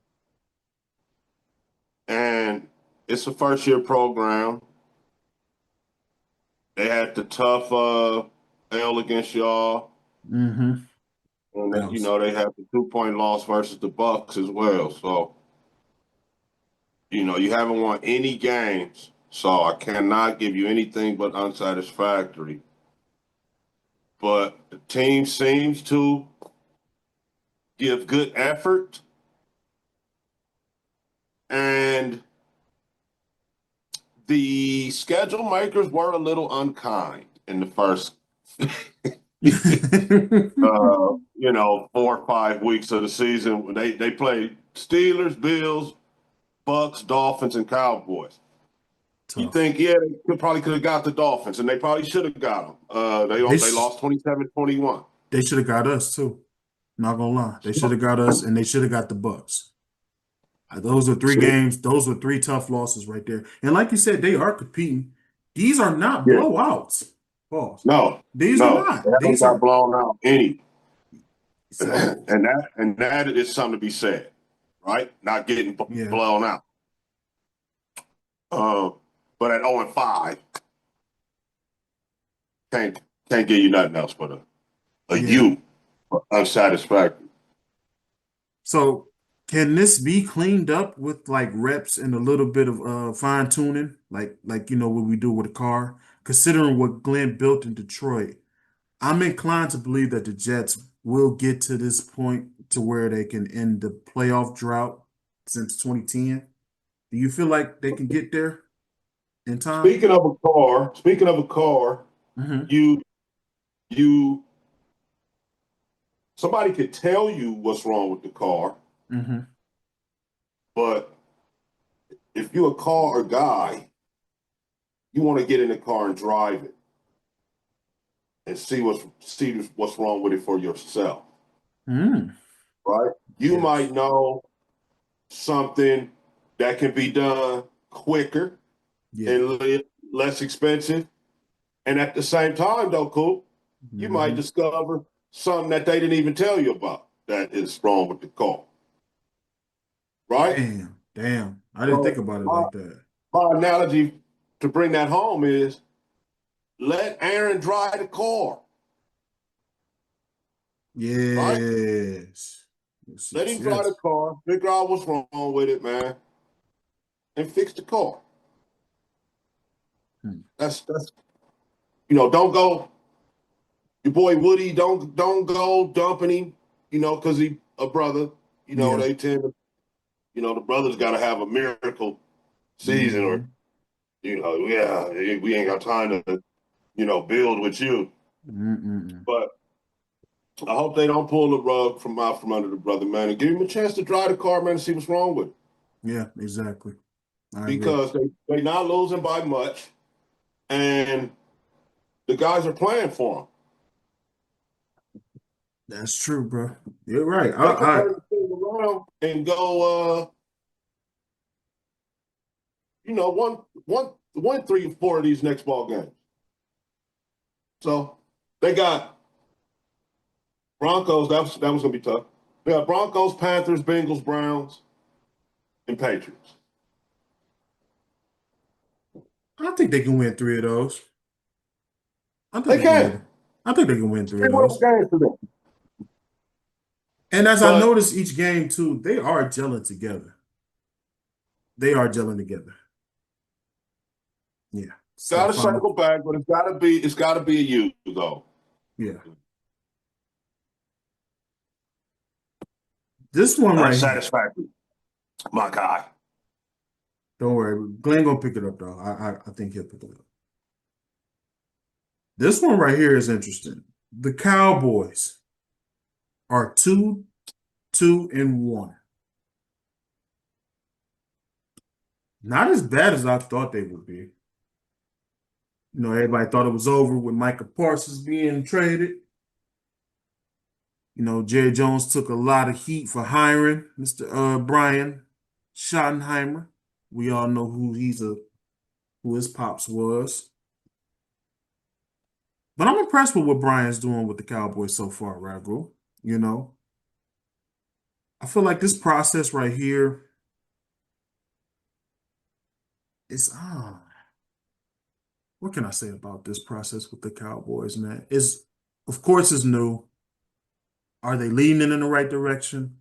and it's a first year program. They had the tough L against y'all, Mm-hmm. and That was they had the 2 point loss versus the Bucks as well. So you haven't won any games, so I cannot give you anything but unsatisfactory. But the team seems to give good effort, and the schedule makers were a little unkind in the first, 4 or 5 weeks of the season. They played Steelers, Bills, Bucks, Dolphins, and Cowboys. You tough. think, yeah, probably could have got the Dolphins, and they probably should have got them. They They sh lost 27-21. they should have got us too. Not gonna lie. They should have got us and they should have got the Bucks. Those are three See, games. Those were three tough losses right there. And like you said, they are competing. These are not yeah, blowouts. Pause. no, These are no, they not. haven't These got are blown out any, so and that is something to be said, right? Not getting yeah. blown out. Uh, but at 0-5, can't can't give you nothing else but a Yeah. U, unsatisfactory. So can this be cleaned up with like reps and a little bit of fine tuning, like you know what we do with a car? Considering what Glenn built in Detroit, I'm inclined to believe that the Jets will get to this point to where they can end the playoff drought since 2010. Do you feel like they can get there in time? Speaking of a car, Hmm. you you somebody could tell you what's wrong with the car, Hmm. but if you're a car guy, you want to get in the car and drive it and see what's wrong with it for yourself, Mm. right? You might Yes. know something that can be done quicker Yeah. and less expensive. And at the same time, though, Cool, you might Hmm. discover something that they didn't even tell you about that is wrong with the car, right? Damn. Damn. I didn't think So about it my, like that. my analogy to bring that home is let Aaron drive the car, right? Yes. Yes, Let yes, him drive the yes. car, figure out what's wrong with it, man, and fix the car. Hmm. That's don't go your boy Woody. Don't go dumping him, because he a brother. Yeah. They tend to, the brothers got to have a miracle season, or Hmm. yeah, we ain't got time to build with you. Mm-mm. But I hope they don't pull the rug from out from under the brother, man, and give him a chance to drive the car, man, and see what's wrong with it. Yeah, exactly. I agree. Because they not losing by much, and the guys are playing for them. That's true, bro. You're right. They can I turn the thing around and go, 3 or 4 of these next ball games. So they got Broncos. That was gonna be tough. They got Broncos, Panthers, Bengals, Browns, and Patriots. I think they can win three of those. I think They they can can. win. I think they can win It's three of three winnable those. games for them. And as I But notice each game too, they are gelling together. They are gelling together. Yeah. So got to final. circle back, but it's got to be a you though. Yeah. This one right here. Unsatisfactory, my guy. Don't worry. Glenn gonna pick it up though. I think he'll pick it up. This one right here is interesting. The Cowboys are 2-2-1. Not as bad as I thought they would be. Everybody thought it was over with Micah Parsons being traded. Jerry Jones took a lot of heat for hiring Mr. Brian Schottenheimer. We all know who his pops was. But I'm impressed with what Brian's doing with the Cowboys so far, Ragu. You know, I feel like this process right here is what can I say about this process with the Cowboys, man? Of course it's new. Are they leaning in the right direction?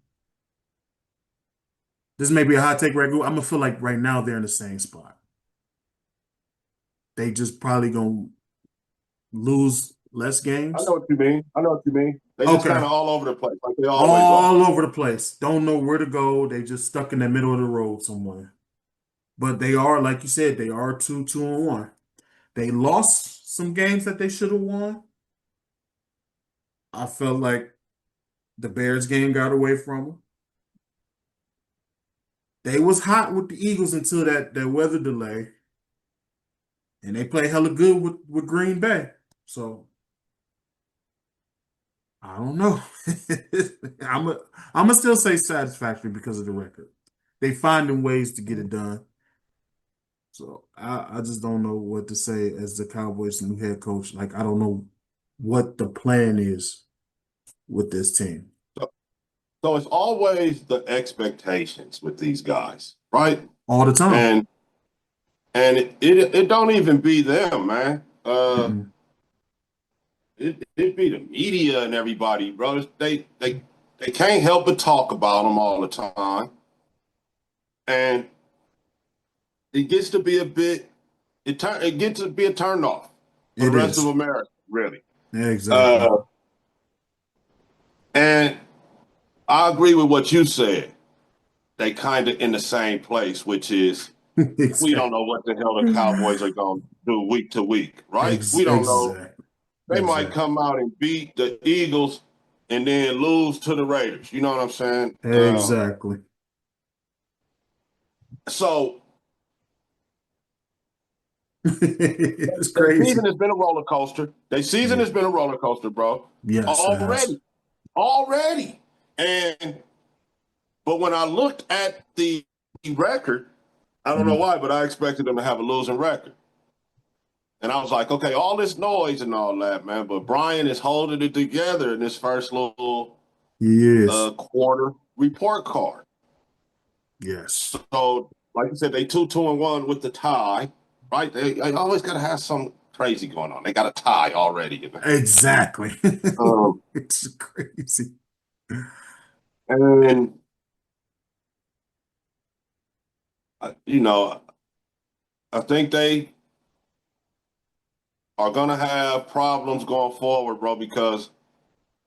This may be a hot take, Ragu. I'm gonna feel like right now they're in the same spot. They just probably gonna lose less I know games. what you mean. I know what you mean. They just kind Okay. of all over the place, like they always are. All over the place. Don't know where to go. They just stuck in the middle of the road somewhere. But they are, like you said, they are 2-2-1. They lost some games that they should have won. I felt like the Bears game got away from them. They was hot with the Eagles until that weather delay, and they play hella good with Green Bay. So I don't know. I'm a, I'm gonna still say satisfactory because of the record. They finding ways to get it done. So I just don't know what to say as the Cowboys' new head coach. Like I don't know what the plan is with this team So, so it's always the expectations with these guys, right? all the time. And and it don't even be them, man. Mm-mm. It be the media and everybody, bro. They can't help but talk about them all the time, and it gets to be a bit. It gets to be a turn off for the It rest of is. America, really. Yeah, exactly. Uh, and I agree with what you said. They kind of in the same place, which is we don't Exactly. know what the hell the Cowboys are going to do week to week, right? We don't know. Exactly. They might Exactly. come out and beat the Eagles and then lose to the Raiders. You know what I'm saying? Exactly. So It's their crazy. season has been a roller coaster. Their season Yeah. has been a roller coaster, bro. Yes, it has. Already. And but when I looked at the record, I don't know Mhm. why, but I expected them to have a losing record. And I was like, okay, all this noise and all that, man. But Brian is holding it together in this first little Yes. quarter report card. Yes. So, like you said, they 2-2-1 with the tie, right? They always got to have some crazy going on. They got a tie already. You know? Exactly. um, It's crazy. and you know, I think they are going to have problems going forward, bro, because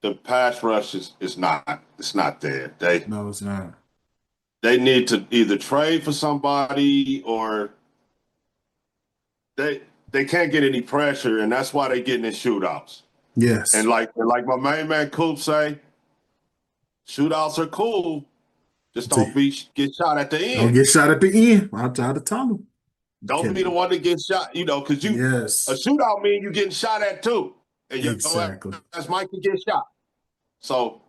the pass rush is not it's not there. No, it's not. They need to either trade for somebody or they can't get any pressure, and that's why they getting in shootouts. Yes. And like my main man Coop say, shootouts are cool. Just don't See, be get shot at the don't end. get shot at the end. I'll try to tell them. You Don't be the can. one that gets shot, because you a Yes. shootout means you getting shot at too, and your Exactly. ass might could get shot. So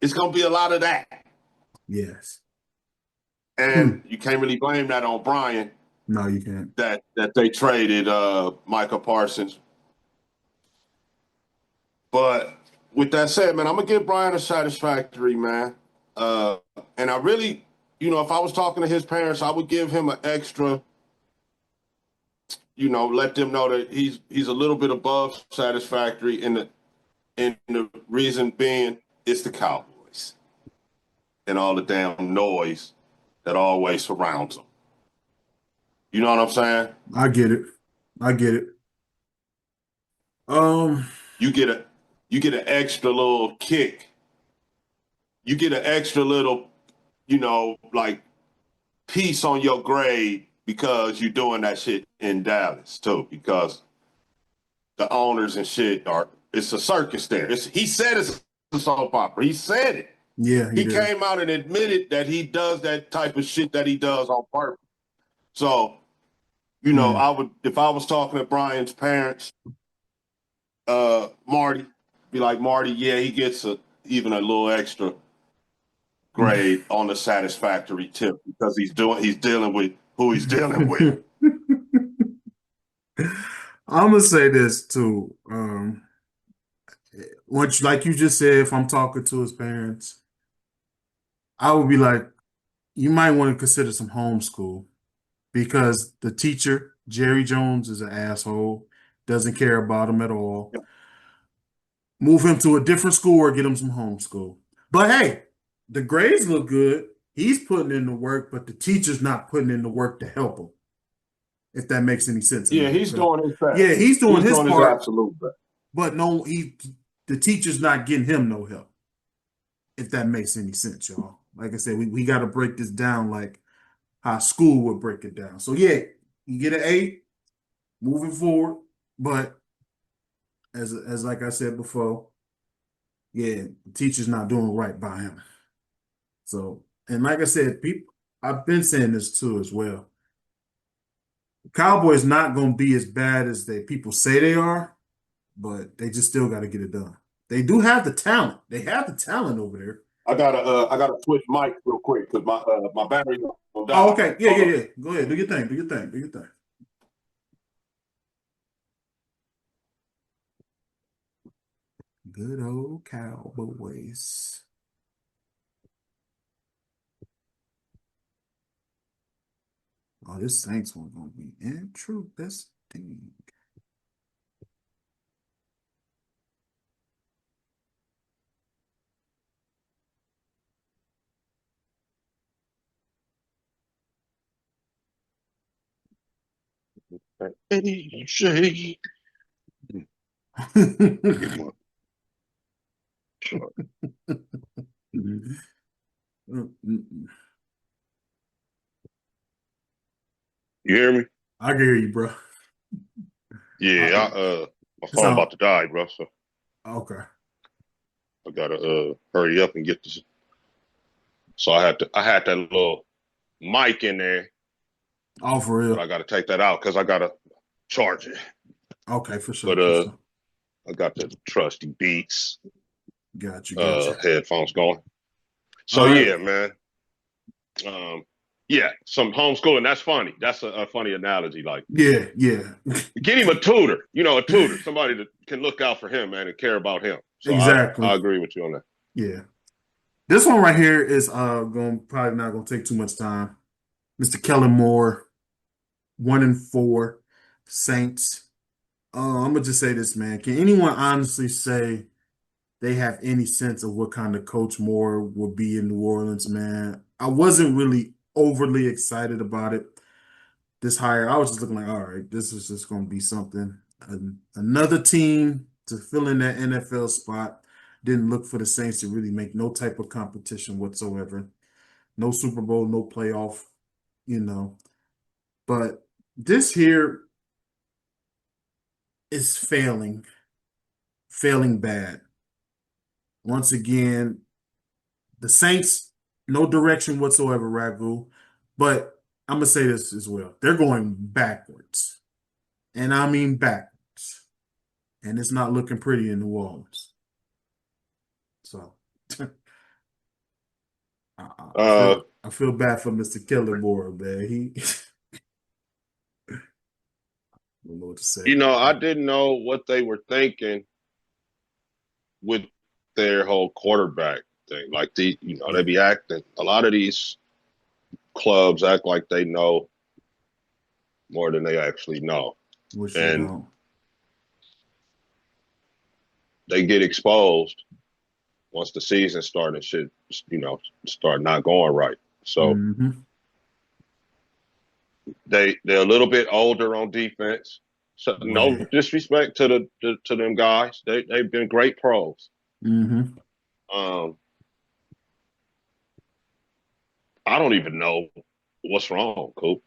it's gonna be a lot of that, Yes. and Hmm. you can't really blame that on Brian No, you can't. that they traded Micah Parsons. But with that said, man, I'm gonna give Brian a satisfactory, man. Uh, and I really, if I was talking to his parents, I would give him an extra, let them know that he's a little bit above satisfactory, and the reason being it's the Cowboys and all the damn noise that always surrounds them. You know what I'm saying? I get it. I get it. Um, You get a you get an extra little kick. You get an extra little, like piece on your grade because you're doing that shit in Dallas too. Because the owners and shit it's a circus there. He said it's a soap opera. He said it. yeah, he He did. came out and admitted that he does that type of shit that he does on purpose. So, Hmm. I would if I was talking to Brian's parents, Marty, be like, Marty, yeah, he gets even a little extra grade on the satisfactory tip because he's dealing with who he's dealing with. I'm gonna say this too. Which, like you just said, if I'm talking to his parents, I would be like, you might want to consider some homeschool because the teacher, Jerry Jones, is an asshole, doesn't care about him at all. Move him to a different school or get him some homeschool. But hey, the grades look good. He's putting in the work, but the teacher's not putting in the work to help him, if that makes any sense or Yeah, not. he's So, doing his best. yeah, he's doing He's his doing his part, absolute best. but no, the teacher's not getting him no help, if that makes any sense, y'all. Like I said, we got to break this down like how school would break it down. So yeah, you get an A moving forward, but as like I said before, yeah, the teacher's not doing right by him. So, and like I said, people, I've been saying this too as well. Cowboys not going to be as bad as they people say they are, but they just still got to get it done. They do have the talent. They have the talent over there. I gotta switch mic real quick because my battery's gonna Oh, die. okay. Yeah, Hold yeah, on. yeah. Go ahead. Do your thing. Do your thing. Do your thing. Good old Cowboys. Oh, this Saints one gonna be interesting. Eddie Shea. Get my chart. You hear me? I can hear you, bro. Yeah, my It's phone about out. to die, bro. So Okay. I gotta hurry up and get this. So I had that little mic in there, Oh, for but I real. gotta take that out because I gotta charge it. Okay, for sure, But for sure. I got the trusty Beats Got you, got you. headphones going. So All right. yeah, man. Um, yeah, some homeschooling. That's funny. That's a funny analogy. Like, Yeah, yeah. get him a tutor. You know, a tutor, somebody that can look out for him, man, and care about him. So Exactly. I agree with you on that. Yeah. This one right here is going probably not gonna take too much time. Mr. Kellen Moore, 1-4, Saints. I'm gonna just say this, man. Can anyone honestly say they have any sense of what kind of coach Moore will be in New Orleans, man? I wasn't really overly excited about it. This hire, I was just looking like, all right, this is just gonna be something. Another team to fill in that NFL spot. Didn't look for the Saints to really make no type of competition whatsoever. No Super Bowl, no playoff, you know. But this here is failing bad. Once again, the Saints, no direction whatsoever, Ragu. But I'm gonna say this as well. They're going backwards. And I mean backwards. And it's not looking pretty in New Orleans. So I Uh, feel bad for Mr. Killenboard, man. He I don't know what to say you know, about I that. didn't know what they were thinking with their whole quarterback thing. Like they Yeah, be acting. A lot of these clubs act like they know more than they actually know, which they and don't. they get exposed once the season started. Shit, start not going right. So Hmm. they're a little bit older on defense. So no Yeah. disrespect to to them guys. They've been great pros. Hmm. Um, I don't even know what's wrong, Coop.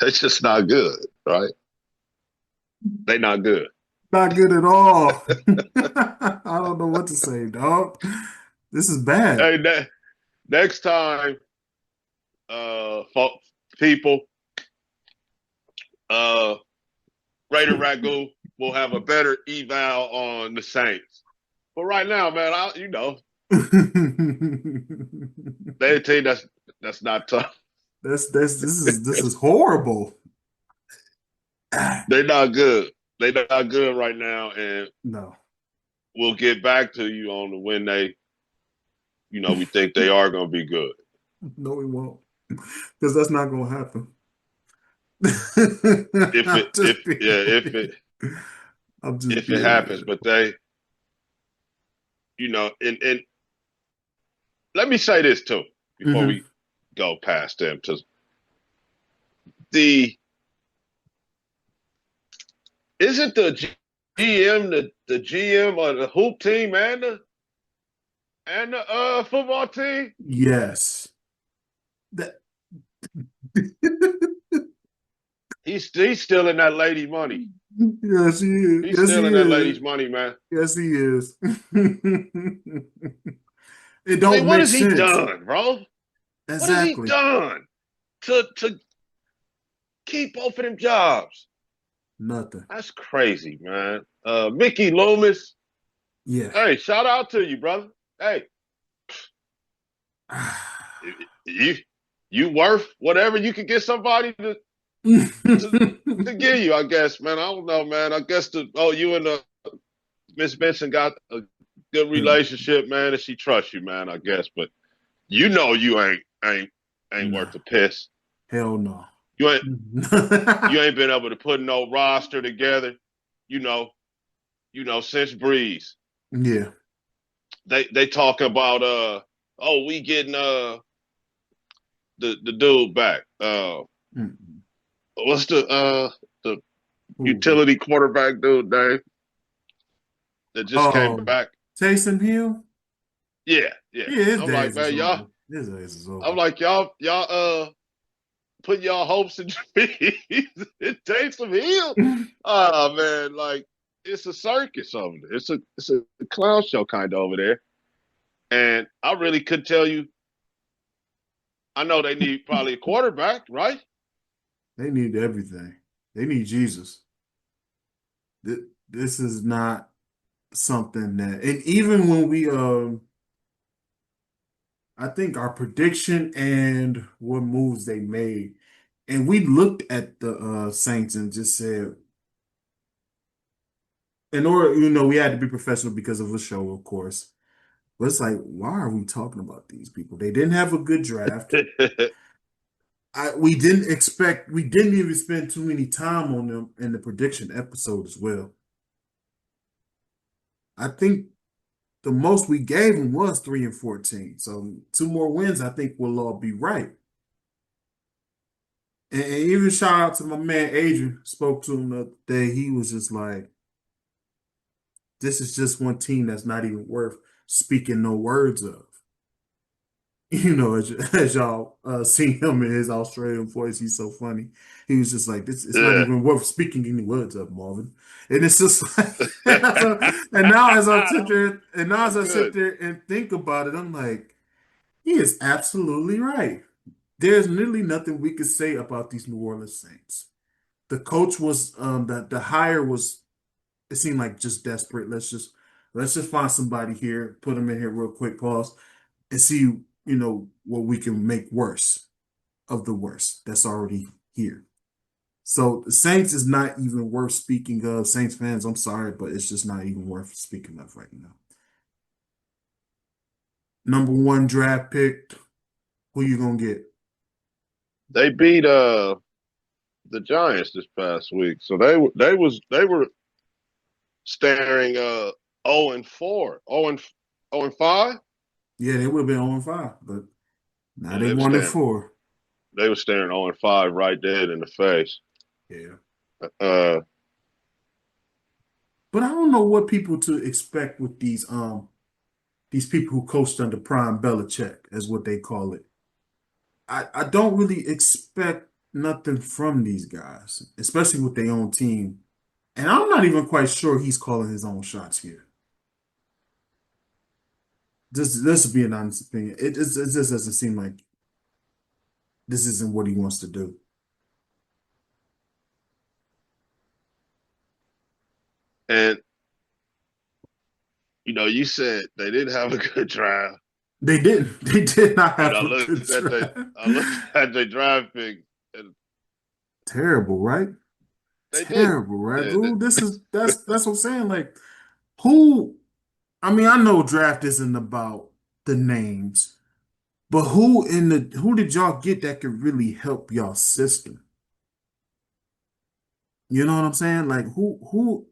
It's just not good, right? They not good. Not good at all. I don't know what to say, dog. This is bad. Hey, next time, people, uh, Raider Ragu will have a better eval on the Saints. But right now, man, they a team that's not tough. This is horrible. They're not good. They're not good right now, and No, we'll get back to you on when we think they are going to be good. no, we won't, because that's not gonna happen. If I'm it just being, if it I'm just if it being happens, weird. but and let me say this too before Hmm. we go past them to the isn't the GM the GM of the hoop team and the football team? Yes. That. He's stealing that lady money. Yes, he is. He's Yes, he stealing that is. lady's money, man. Yes, he is. It I mean, don't what make has he sense. done, bro? What has he Exactly. done to keep both of them jobs? Nothing. That's crazy, man. Mickey Loomis. Yeah. Hey, shout out to you, brother. Hey, you you worth whatever you can get somebody to to give you, I guess, man. I don't know, man. I guess you and Miss Benson got a good relationship, man, and she trusts you, man, I guess. But you know you ain't ain't Nah, worth a piss. hell no. You ain't you ain't been able to put no roster together. You know, since Breeze. Yeah. They talk about oh, we getting the dude back. Mm-mm. What's the Ooh. utility quarterback dude name that just came Oh, back? Taysom Hill? Yeah, yeah. Yeah, his I'm like, days is man, y'all. over. His days is I'm over. like, y'all put y'all hopes in dreams. It takes some heal. Oh man, like it's a circus over there. It's a clown show kind of over there. And I really could tell you. I know they need probably a quarterback, right? They need everything. They need Jesus. This is not something that, and even when I think our prediction and what moves they made, and we looked at the Saints and just said, in order, we had to be professional because of the show, of course. But it's like, why are we talking about these people? They didn't have a good draft. We didn't even spend too many time on them in the prediction episode as well. I think the most we gave them was 3-14. So two more wins, I think we'll all be right. And even shout out to my man Adrian. Spoke to him the other day. He was just like, "This is just one team that's not even worth speaking no words of." As y'all see him in his Australian voice, he's so funny. He was just like, "This it's not Yeah. even worth speaking any words of, Marvin." And it's just like, and now as I sit there, and now as That's I sit good. there and think about it, I'm like, he is absolutely right. There's literally nothing we could say about these New Orleans Saints. The coach was the hire was, it seemed like just desperate. Let's just find somebody here, put them in here real quick, pause, and see, what we can make worse of the worst that's already here. So the Saints is not even worth speaking of. Saints fans, I'm sorry, but it's just not even worth speaking of right now. Number one draft pick, who you gonna get? They beat the Giants this past week, so they were staring 0-4, 0-5. Yeah, they would have been 0-5, but now Yeah, they 1-4. they were staring 0-5 right dead in the face. Yeah. Uh, But I don't know what people to expect with these people who coached under Prime Belichick, as what they call it. I don't really expect nothing from these guys, especially with their own team. And I'm not even quite sure he's calling his own shots here. This would be an honest opinion. It just doesn't seem like this isn't what he wants to do. and you said they didn't have a good draft, They didn't. They did not and have a good draft. I looked at their draft pick, and Terrible, right? they didn't. Terrible, right? Yeah, Ooh, that's what I'm saying. Like, who? I mean, I know draft isn't about the names, but who did y'all get that could really help y'all system? You know what I'm saying? Like, who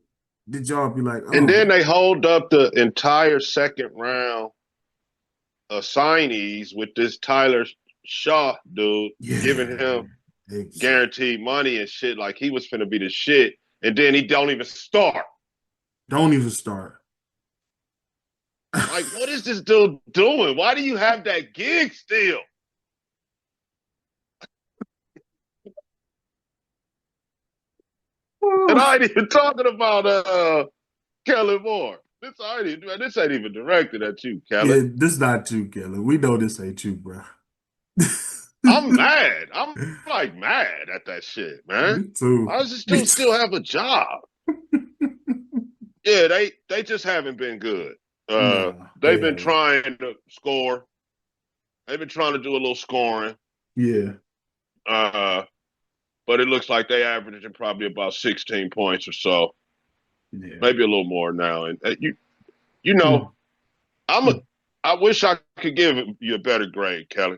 did y'all be like, and oh then they hold up the entire second round signees with this Tyler Shaw dude, giving yeah, him exactly. guaranteed money and shit like he was finna be the shit, and then he don't even start. Don't even start. Like, what is this dude doing? Why do you have that gig still? And I ain't even talking about Kellen Moore. This ain't even directed at you, Yeah, Kellen. this not you, Kelly. We know this ain't you, bro. I'm mad. I'm like mad at that shit, man. Me too. Why does this Me dude still too. have a job? Yeah, they just haven't been good. No, They've they been haven't. trying to score. They've been trying to do a little scoring. Yeah, Uh, but it looks like they averaging probably about 16 points or so, yeah. maybe a little more now. And you know, Mm, I'm a. mm. I wish I could give you a better grade, Kelly.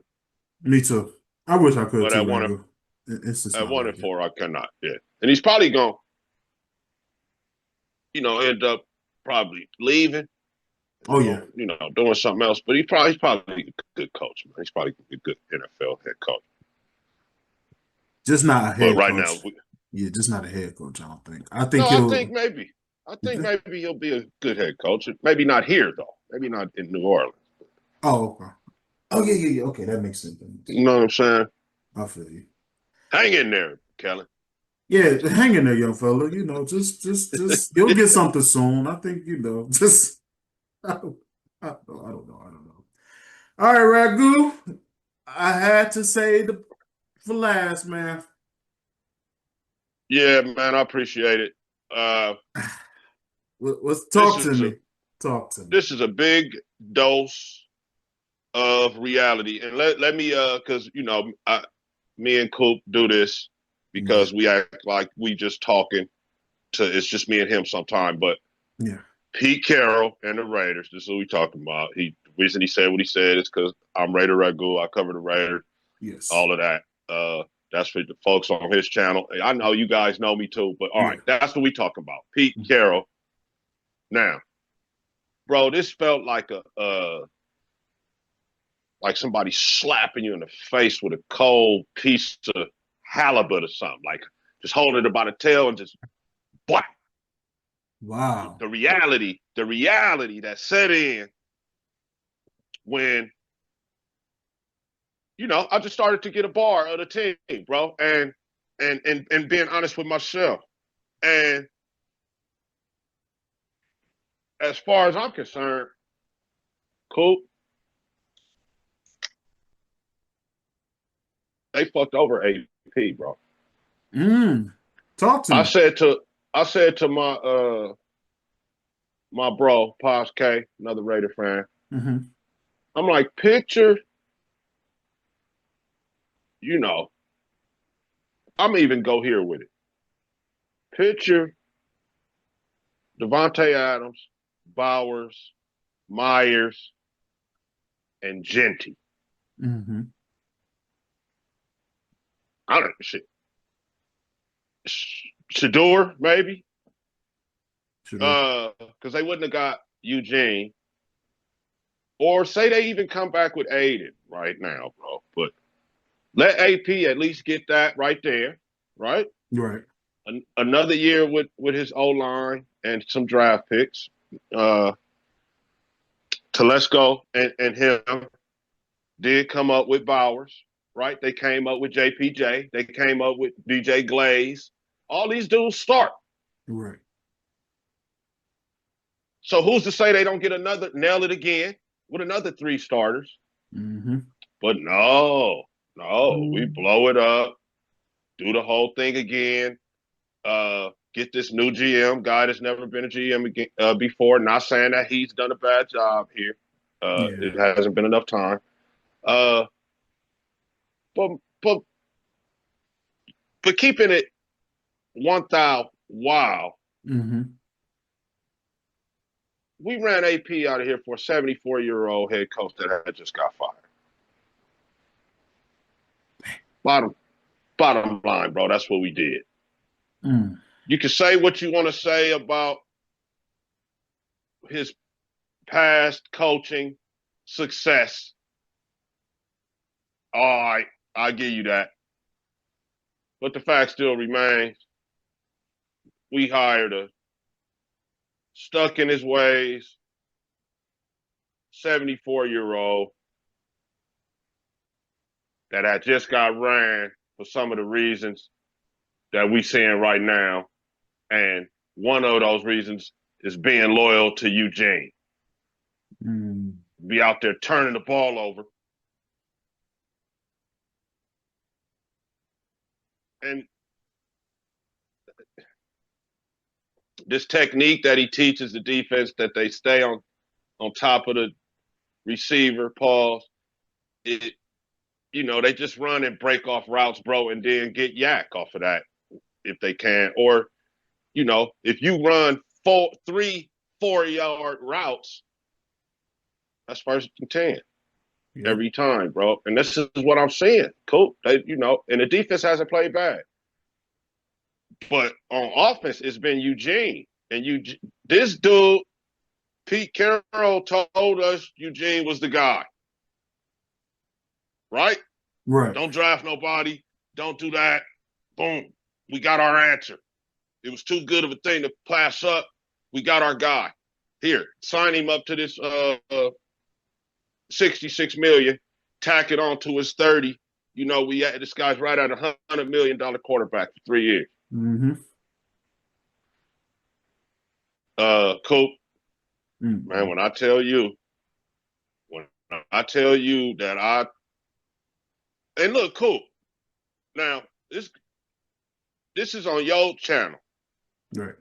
Me too. I wish I could But too, Ragu. It's just at not one and worth it. four, I cannot. Yeah, and he's probably gonna, end up probably leaving Oh and yeah, going, doing something else. But he's probably a good coach, man. He's probably a good NFL head coach. just not a But head right now, coach. Yeah, just not a head coach. I don't think. I no, think I think he'll. maybe. I You think think? maybe he'll be a good head coach. Maybe not here though. Maybe not in New Orleans. Oh, okay. Oh yeah, yeah, yeah. Okay, that makes sense. That makes You sense. know what I'm saying? I feel you. Hang in there, Kellen. Yeah, hang in there, young fella. You'll get something soon. I think just. I don't know. I don't know. All right, Ragu. I had to say the for last, man. Yeah, man, I appreciate it. Uh, Let's this talk to is a me. Talk to me. this is a big dose of reality, and let me because me and Coop do this Yeah, because we act like we just talking to. It's just me and him sometime, but yeah, Pete Carroll and the Raiders. This is what we talking about. The reason he said what he said is because I'm Raider Ragu. I cover the Raiders, yes, all of that. That's for the folks on his channel. I know you guys know me too, but all yeah. right, that's what we talking about. Pete Carroll. Now, bro, this felt like like somebody slapping you in the face with a cold piece of halibut or something. Like just holding it by the tail and just what? Wow. The reality that set in when I just started to get a bar of the team, bro, and being honest with myself. And as far as I'm concerned, cool, they fucked over AP, bro. Mm. Talk to I me. said to I said to my bro, Pops K, another Raider fan, Hmm. I'm like, picture, you know, I'm even go here with it. Picture Devontae Adams, Bowers, Myers, and Genty. Hmm. I don't know, shit. Shador, maybe. Sure. Because they wouldn't have got Eugene. Or say they even come back with Aiden right now, bro. But let AP at least get that right there, right? Right. Another year with his O line and some draft picks. Uh, Telesco and him did come up with Bowers, right? They came up with JPJ. They came up with DJ Glaze. All these dudes start. Right. So who's to say they don't get another nail it again with another three starters? Hmm. But no, we blow it up, do the whole thing again. Get this new GM guy that's never been a GM again, before. Not saying that he's done a bad job here. Yeah. It hasn't been enough time. Uh, but but but keeping it 1,000. Wow, Hmm. we ran AP out of here for a 74-year-old head coach that had just got fired. Bottom bottom line, bro. That's what we did. Mm. You can say what you want to say about his past coaching success. All right, I give you that. But the fact still remains we hired a stuck in his ways 74-year-old that had just got ran for some of the reasons that we seeing right now. And one of those reasons is being loyal to Eugene. Mm. Be out there turning the ball over. And this technique that he teaches the defense that they stay on top of the receiver, pause. They just run and break off routes, bro, and then get yak off of that if they can. Or, if you run 3 4-yard routes, that's 1st and 10. Yeah. every time, bro. And this is what I'm saying. Cool. And the defense hasn't played bad. But on offense, it's been Eugene. And this dude, Pete Carroll, told us Eugene was the guy. Right? Right. Don't draft nobody. Don't do that. Boom. We got our answer. It was too good of a thing to pass up. We got our guy. Here, sign him up to this 66 million, tack it on to his 30. This guy's right at $100 million quarterback for 3 years. Mm-hmm. Coop, Mm-hmm. man, when I tell you that and look, Coop, now this is on your channel. Right.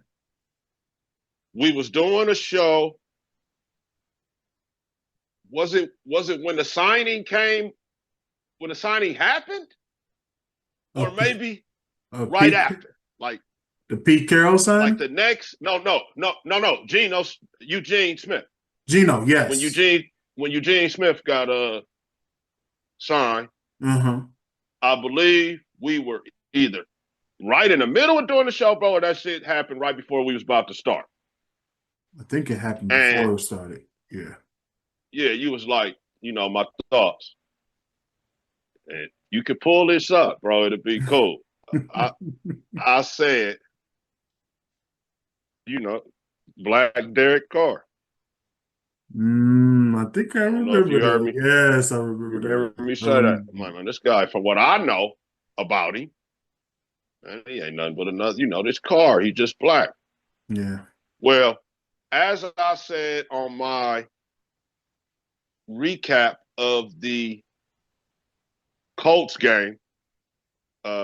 We was doing a show. Was it when the signing came? When the signing happened, or maybe right Pete, after, like the Pete Carroll sign? like the next? No, Eugene Smith. Geno, yes. When Eugene Smith got signed, Uh-huh. I believe we were either right in the middle of doing the show, bro, or that shit happened right before we was about to start. I think it happened before it started. Yeah. Yeah, you was like, my thoughts. And you could pull this up, bro. It'd be cool. I said, Black Derek Carr. I think I I don't know if remember you heard that. me. Yes, I You remember remember that. me say that? I'm like, man, this guy, from what I know about him, man, he ain't nothing but another, this Carr, he just black. Yeah. Well, as I said on my recap of the Colts game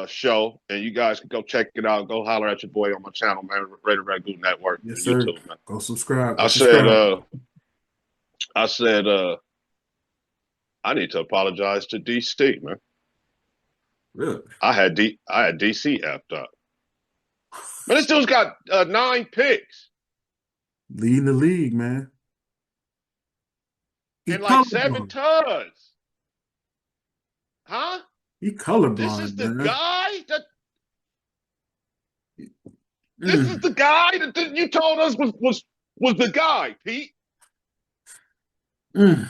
show, and you guys can go check it out. Go holler at your boy on my channel, man, Raider Ragu Network. Yes, sir. YouTube, man. Go subscribe. I said, I need to apologize to DC, man. Really? I had DC effed up. But this dude's got 9 picks. Leading the league, man. And like 7 tuds. Huh? He colorblind, This is the man. guy that. This is the guy that you told us was the guy, Pete. Now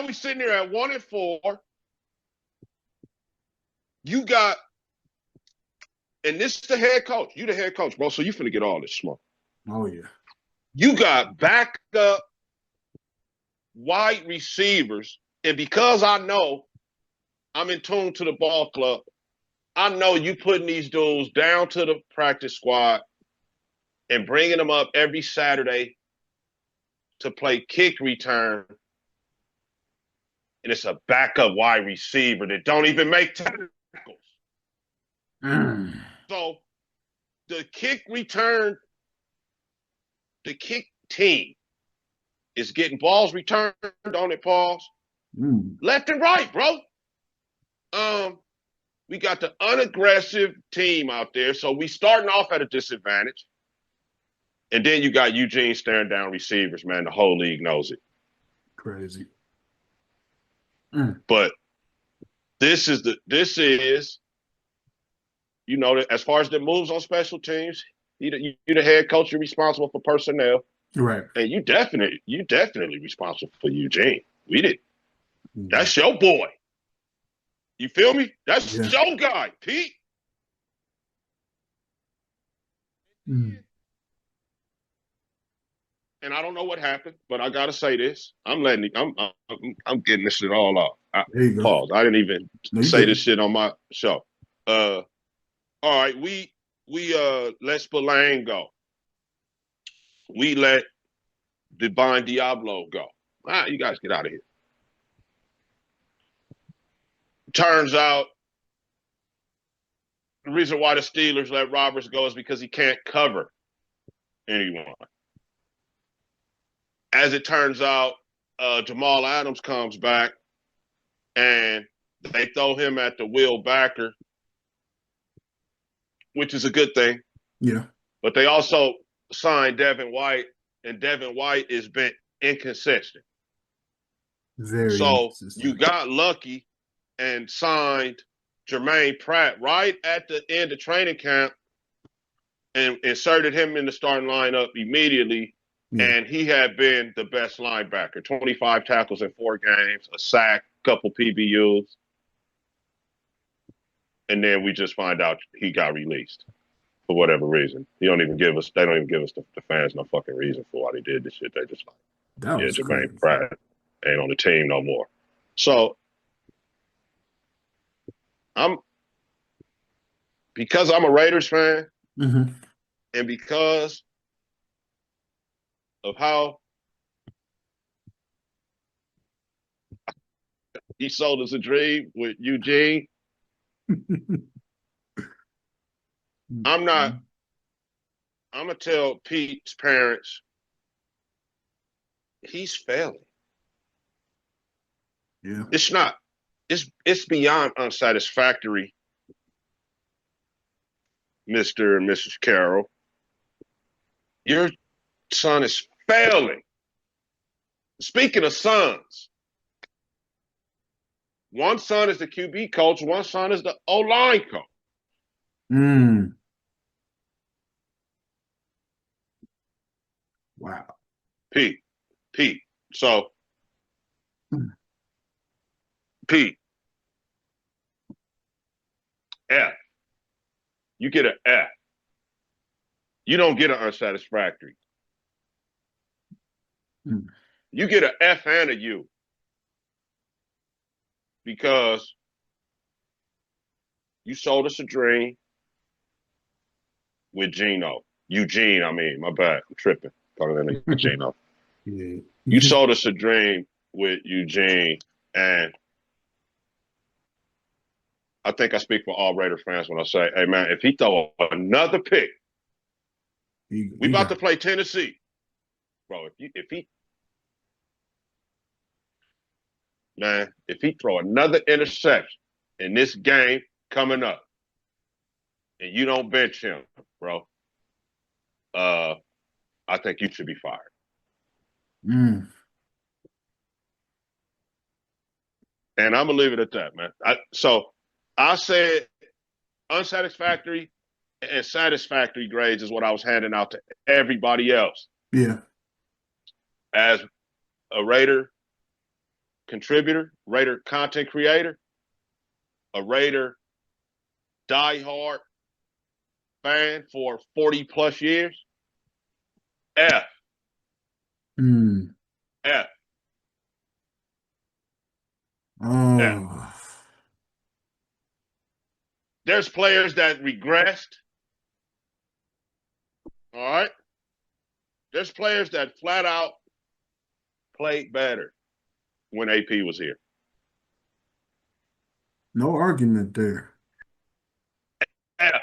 we sitting here at 1-4. You got, and this is the head coach. You the head coach, bro. So you finna get all this smoke. Oh yeah. You got backup wide receivers, and because I know I'm in tune to the ball club, I know you putting these dudes down to the practice squad and bringing them up every Saturday to play kick return. And it's a backup wide receiver that don't even make tackles. So the kick return, the kick team is getting balls returned on it, Pauls. Left and right, bro. We got the unaggressive team out there, so we starting off at a disadvantage. And then you got Eugene staring down receivers, man. The whole league knows it. Crazy. But this is, as far as the moves on special teams, you the head coach, you're responsible for personnel. Right. And you definitely responsible for Eugene. We did. That's your boy. You feel me? That's your guy, Pete. And I don't know what happened, but I gotta say this. I'm getting this shit all out. Pause. I didn't even say this shit on my show. All right, we let Spillane go. We let Divine Diablo go. All right, you guys get out of here. Turns out the reason why the Steelers let Roberts go is because he can't cover anyone. As it turns out, Jamal Adams comes back and they throw him at the Will backer, which is a good thing. Yeah. But they also signed Devin White, and Devin White has been inconsistent. Very So you inconsistent. got lucky and signed Jermaine Pratt right at the end of training camp and inserted him in the starting lineup immediately. Yeah. And he had been the best linebacker, 25 tackles in 4 games, a sack, couple PBUs. And then we just find out he got released for whatever reason. They don't even give us the fans no fucking reason for why they did this shit. They just like, That yeah, was Jermaine crazy. Pratt ain't on the team no more. So I'm because I'm a Raiders fan Hmm. and because of how he sold us a dream with Eugene, I'm not I'm gonna tell Pete's parents he's failing. Yeah. It's not. It's beyond unsatisfactory, Mr. and Mrs. Carroll. Your son is failing. Speaking of sons, one son is the QB coach, one son is the O-line coach. Mm. Wow. Pete, Pete. So, Pete, F. You get an F. You don't get an unsatisfactory. Mm. You get an F and a U because you sold us a dream with Gino. Eugene, I mean, my bad. I'm tripping. Calling that nigga Gino. Yeah. You sold us a dream with Eugene, and I think I speak for all Raider fans when I say, hey, man, if he throw another pick, we He about to got play Tennessee. Bro, if he throw another interception in this game coming up and you don't bench him, bro, I think you should be fired. mm. And I'm gonna leave it at that, man. So I said unsatisfactory and satisfactory grades is what I was handing out to everybody else. Yeah. As a Raider contributor, Raider content creator, a Raider diehard fan for 40 plus years, F, Mm. F, F. Oh. There's players that regressed. All right. There's players that flat out played better when AP was here. No argument there. F.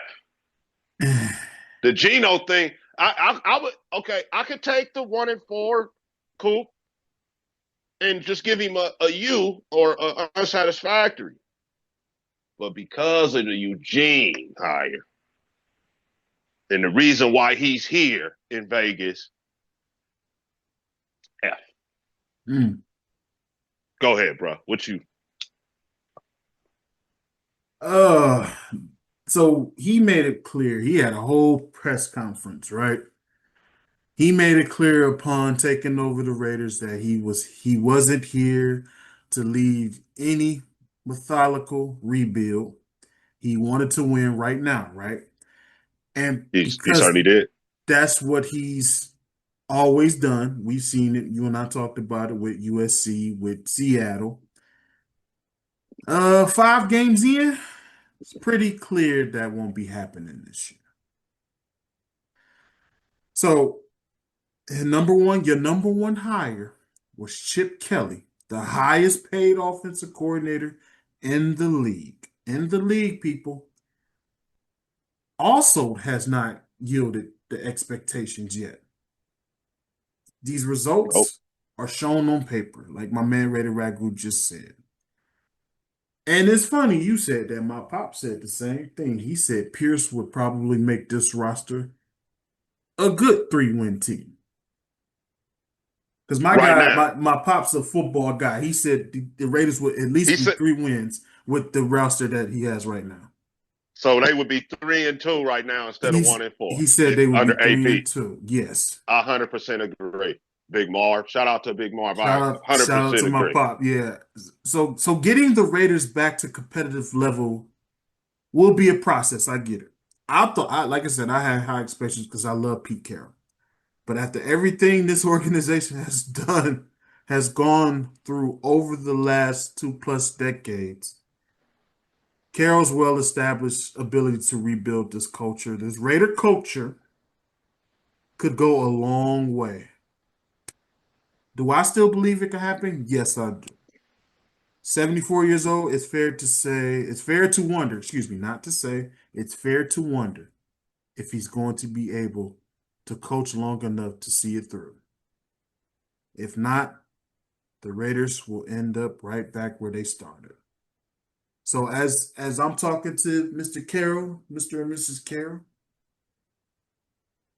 The Geno thing, I would okay. I could take the 1-4 Coop and just give him a U or a unsatisfactory. But because of the Eugene hire and the reason why he's here in Vegas, F. Mm. Go ahead, bro. What you? Uh, so he made it clear. He had a whole press conference, right? He made it clear upon taking over the Raiders that he wasn't here to lead any methodical rebuild. He wanted to win right now, right? And He because certainly did. that's what he's always done. We've seen it. You and I talked about it with USC, with Seattle. 5 games in, it's pretty clear that won't be happening this year. So, your number one hire was Chip Kelly, the highest paid offensive coordinator in the league. In the league, people, also has not yielded the expectations yet. These Nope. results are shown on paper, like my man Raider Ragu just said. And it's funny you said that. My pop said the same thing. He said Pierce would probably make this roster a good 3-win team. Because my right guy, now. my pop's a football guy. He said the Raiders would at He least be said 3 wins with the roster that he has right now. so they would be 3-2 right now instead of He's 1-4 he said they would be under three AP. and two. Yes. 100% agree. Big Marv. Shout out to Big Marv. I Shout out 100% to my agree. pop. Yeah. So getting the Raiders back to competitive level will be a process. I get it. Like I said, I had high expectations because I love Pete Carroll. But after everything this organization has done, has gone through over the last 2+ decades, Carroll's well-established ability to rebuild this culture, this Raider culture, could go a long way. Do I still believe it could happen? Yes, I do. 74 years old, it's fair to wonder, excuse me, not to say, it's fair to wonder if he's going to be able to coach long enough to see it through. If not, the Raiders will end up right back where they started. So as I'm talking to Mr. Carroll, Mr. and Mrs. Carroll,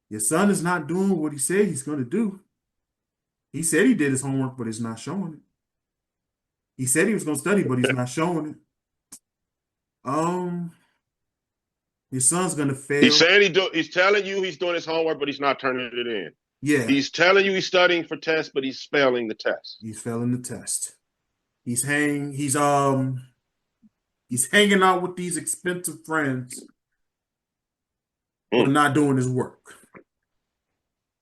your son is not doing what he said he's going to do. He said he did his homework, but he's not showing it. He said he was going to study, but he's not showing it. Um, your son's going to He's fail. saying he's telling you he's doing his homework, but he's not turning it in. Yeah, He's telling you he's studying for tests, but he's failing the test. he's failing the test. He's hanging out with these expensive friends, but Mm. not doing his work.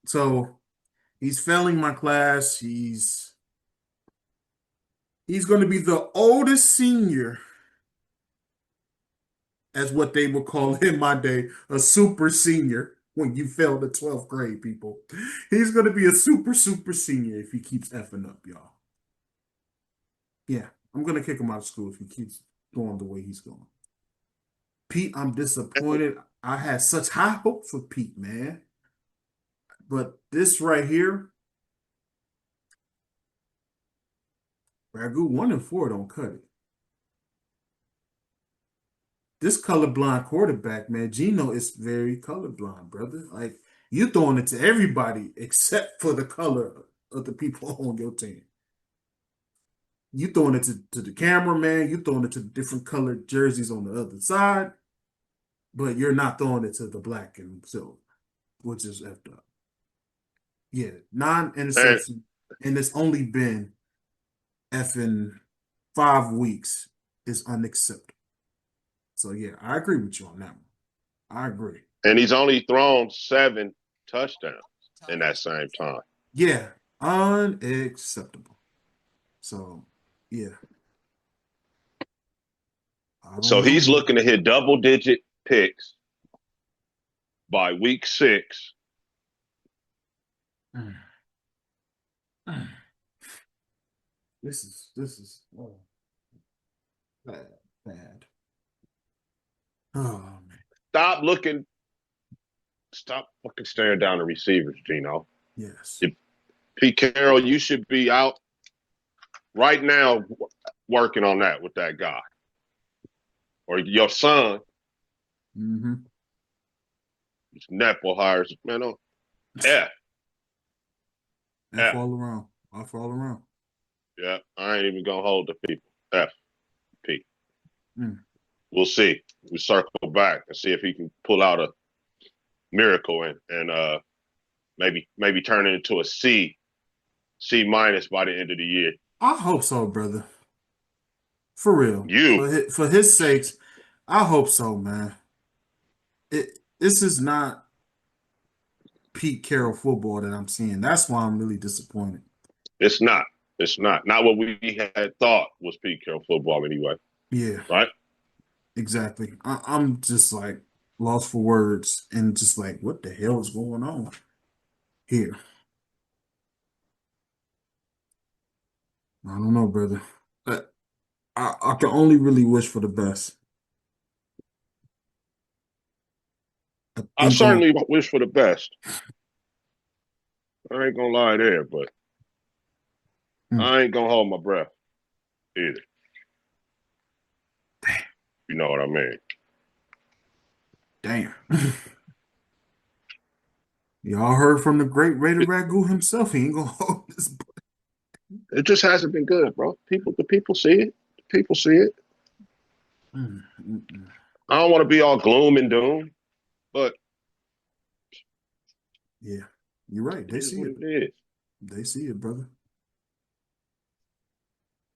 So he's failing my class. He's going to be the oldest senior, as what they would call in my day, a super senior when you fail the 12th grade, people. He's going to be a super senior if he keeps effing up, y'all. Yeah, I'm going to kick him out of school if he keeps going the way he's going. Pete, I'm disappointed. I had such high hopes for Pete, man. But this right here, Ragu 1-4 don't cut it. This colorblind quarterback, man, Gino is very colorblind, brother. Like, you throwing it to everybody except for the color of the people on your team. You throwing it to the cameraman, you throwing it to the different colored jerseys on the other side, but you're not throwing it to the black and silver, which is effed up. Yeah, And non-interception, and it's only been effing 5 weeks is unacceptable. So yeah, I agree with you on that one. I agree. and he's only thrown 7 touchdowns in that same time. Yeah, unacceptable. So yeah, I don't So know, he's man. looking to hit double-digit picks by week 6. Mm. Mm. This is bad, bad. Oh man. Stop looking. Stop fucking staring down the receivers, Gino. Yes. If Pete Carroll, you should be out right now working on that with that guy. Or your son, Mm-hmm. Nepo hires, man, on F. F F. all around. F all around. Yeah, I ain't even going to hold the people. F. P. Mm. We'll see. We circle back and see if he can pull out a miracle and maybe turn it into a C minus by the end of the year. I hope so, brother. For real. You, For his sakes, I hope so, man. This is not Pete Carroll football that I'm seeing. That's why I'm really disappointed. it's not. It's not. Not what we had thought was Pete Carroll football anyway. Yeah, Right? exactly. I'm just like lost for words and just like, what the hell is going on here? I don't know, brother. But I can only really wish for the best. I I think on certainly wish for the best. I ain't gonna lie there, but hmm, I ain't gonna hold my breath either. You know what I mean? damn. Y'all heard from the great Raider Ragu himself. He ain't gonna hold this. It just hasn't been good, bro. The people see it. The people see it. I don't want to be all gloom and doom, but yeah, you're right. They see it. It is. They see it, brother.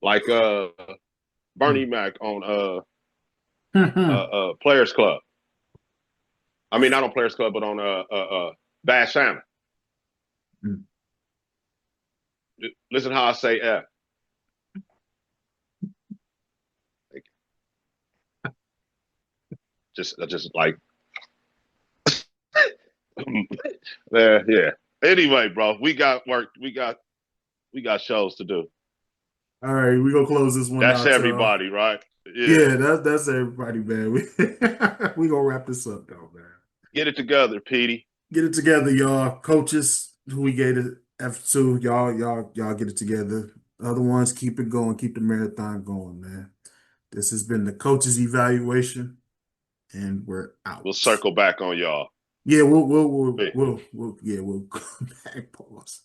Like Bernie Mac on Players Club. I mean, not on Players Club, but on Bad Salmon. Listen how I say F. Just like yeah. Anyway, bro, we got work. We got shows to do. All right, we gonna close this one That's out, y'all. everybody, right? Yeah, that's everybody, man. We gonna wrap this up, though, man. Get it together, Petey. Get it together, y'all. Coaches who we gave it F2, y'all get it together. Other ones, keep it going, keep the marathon going, man. This has been the coaches evaluation, and we're out. We'll circle back on y'all. Yeah, we'll go back. Pause.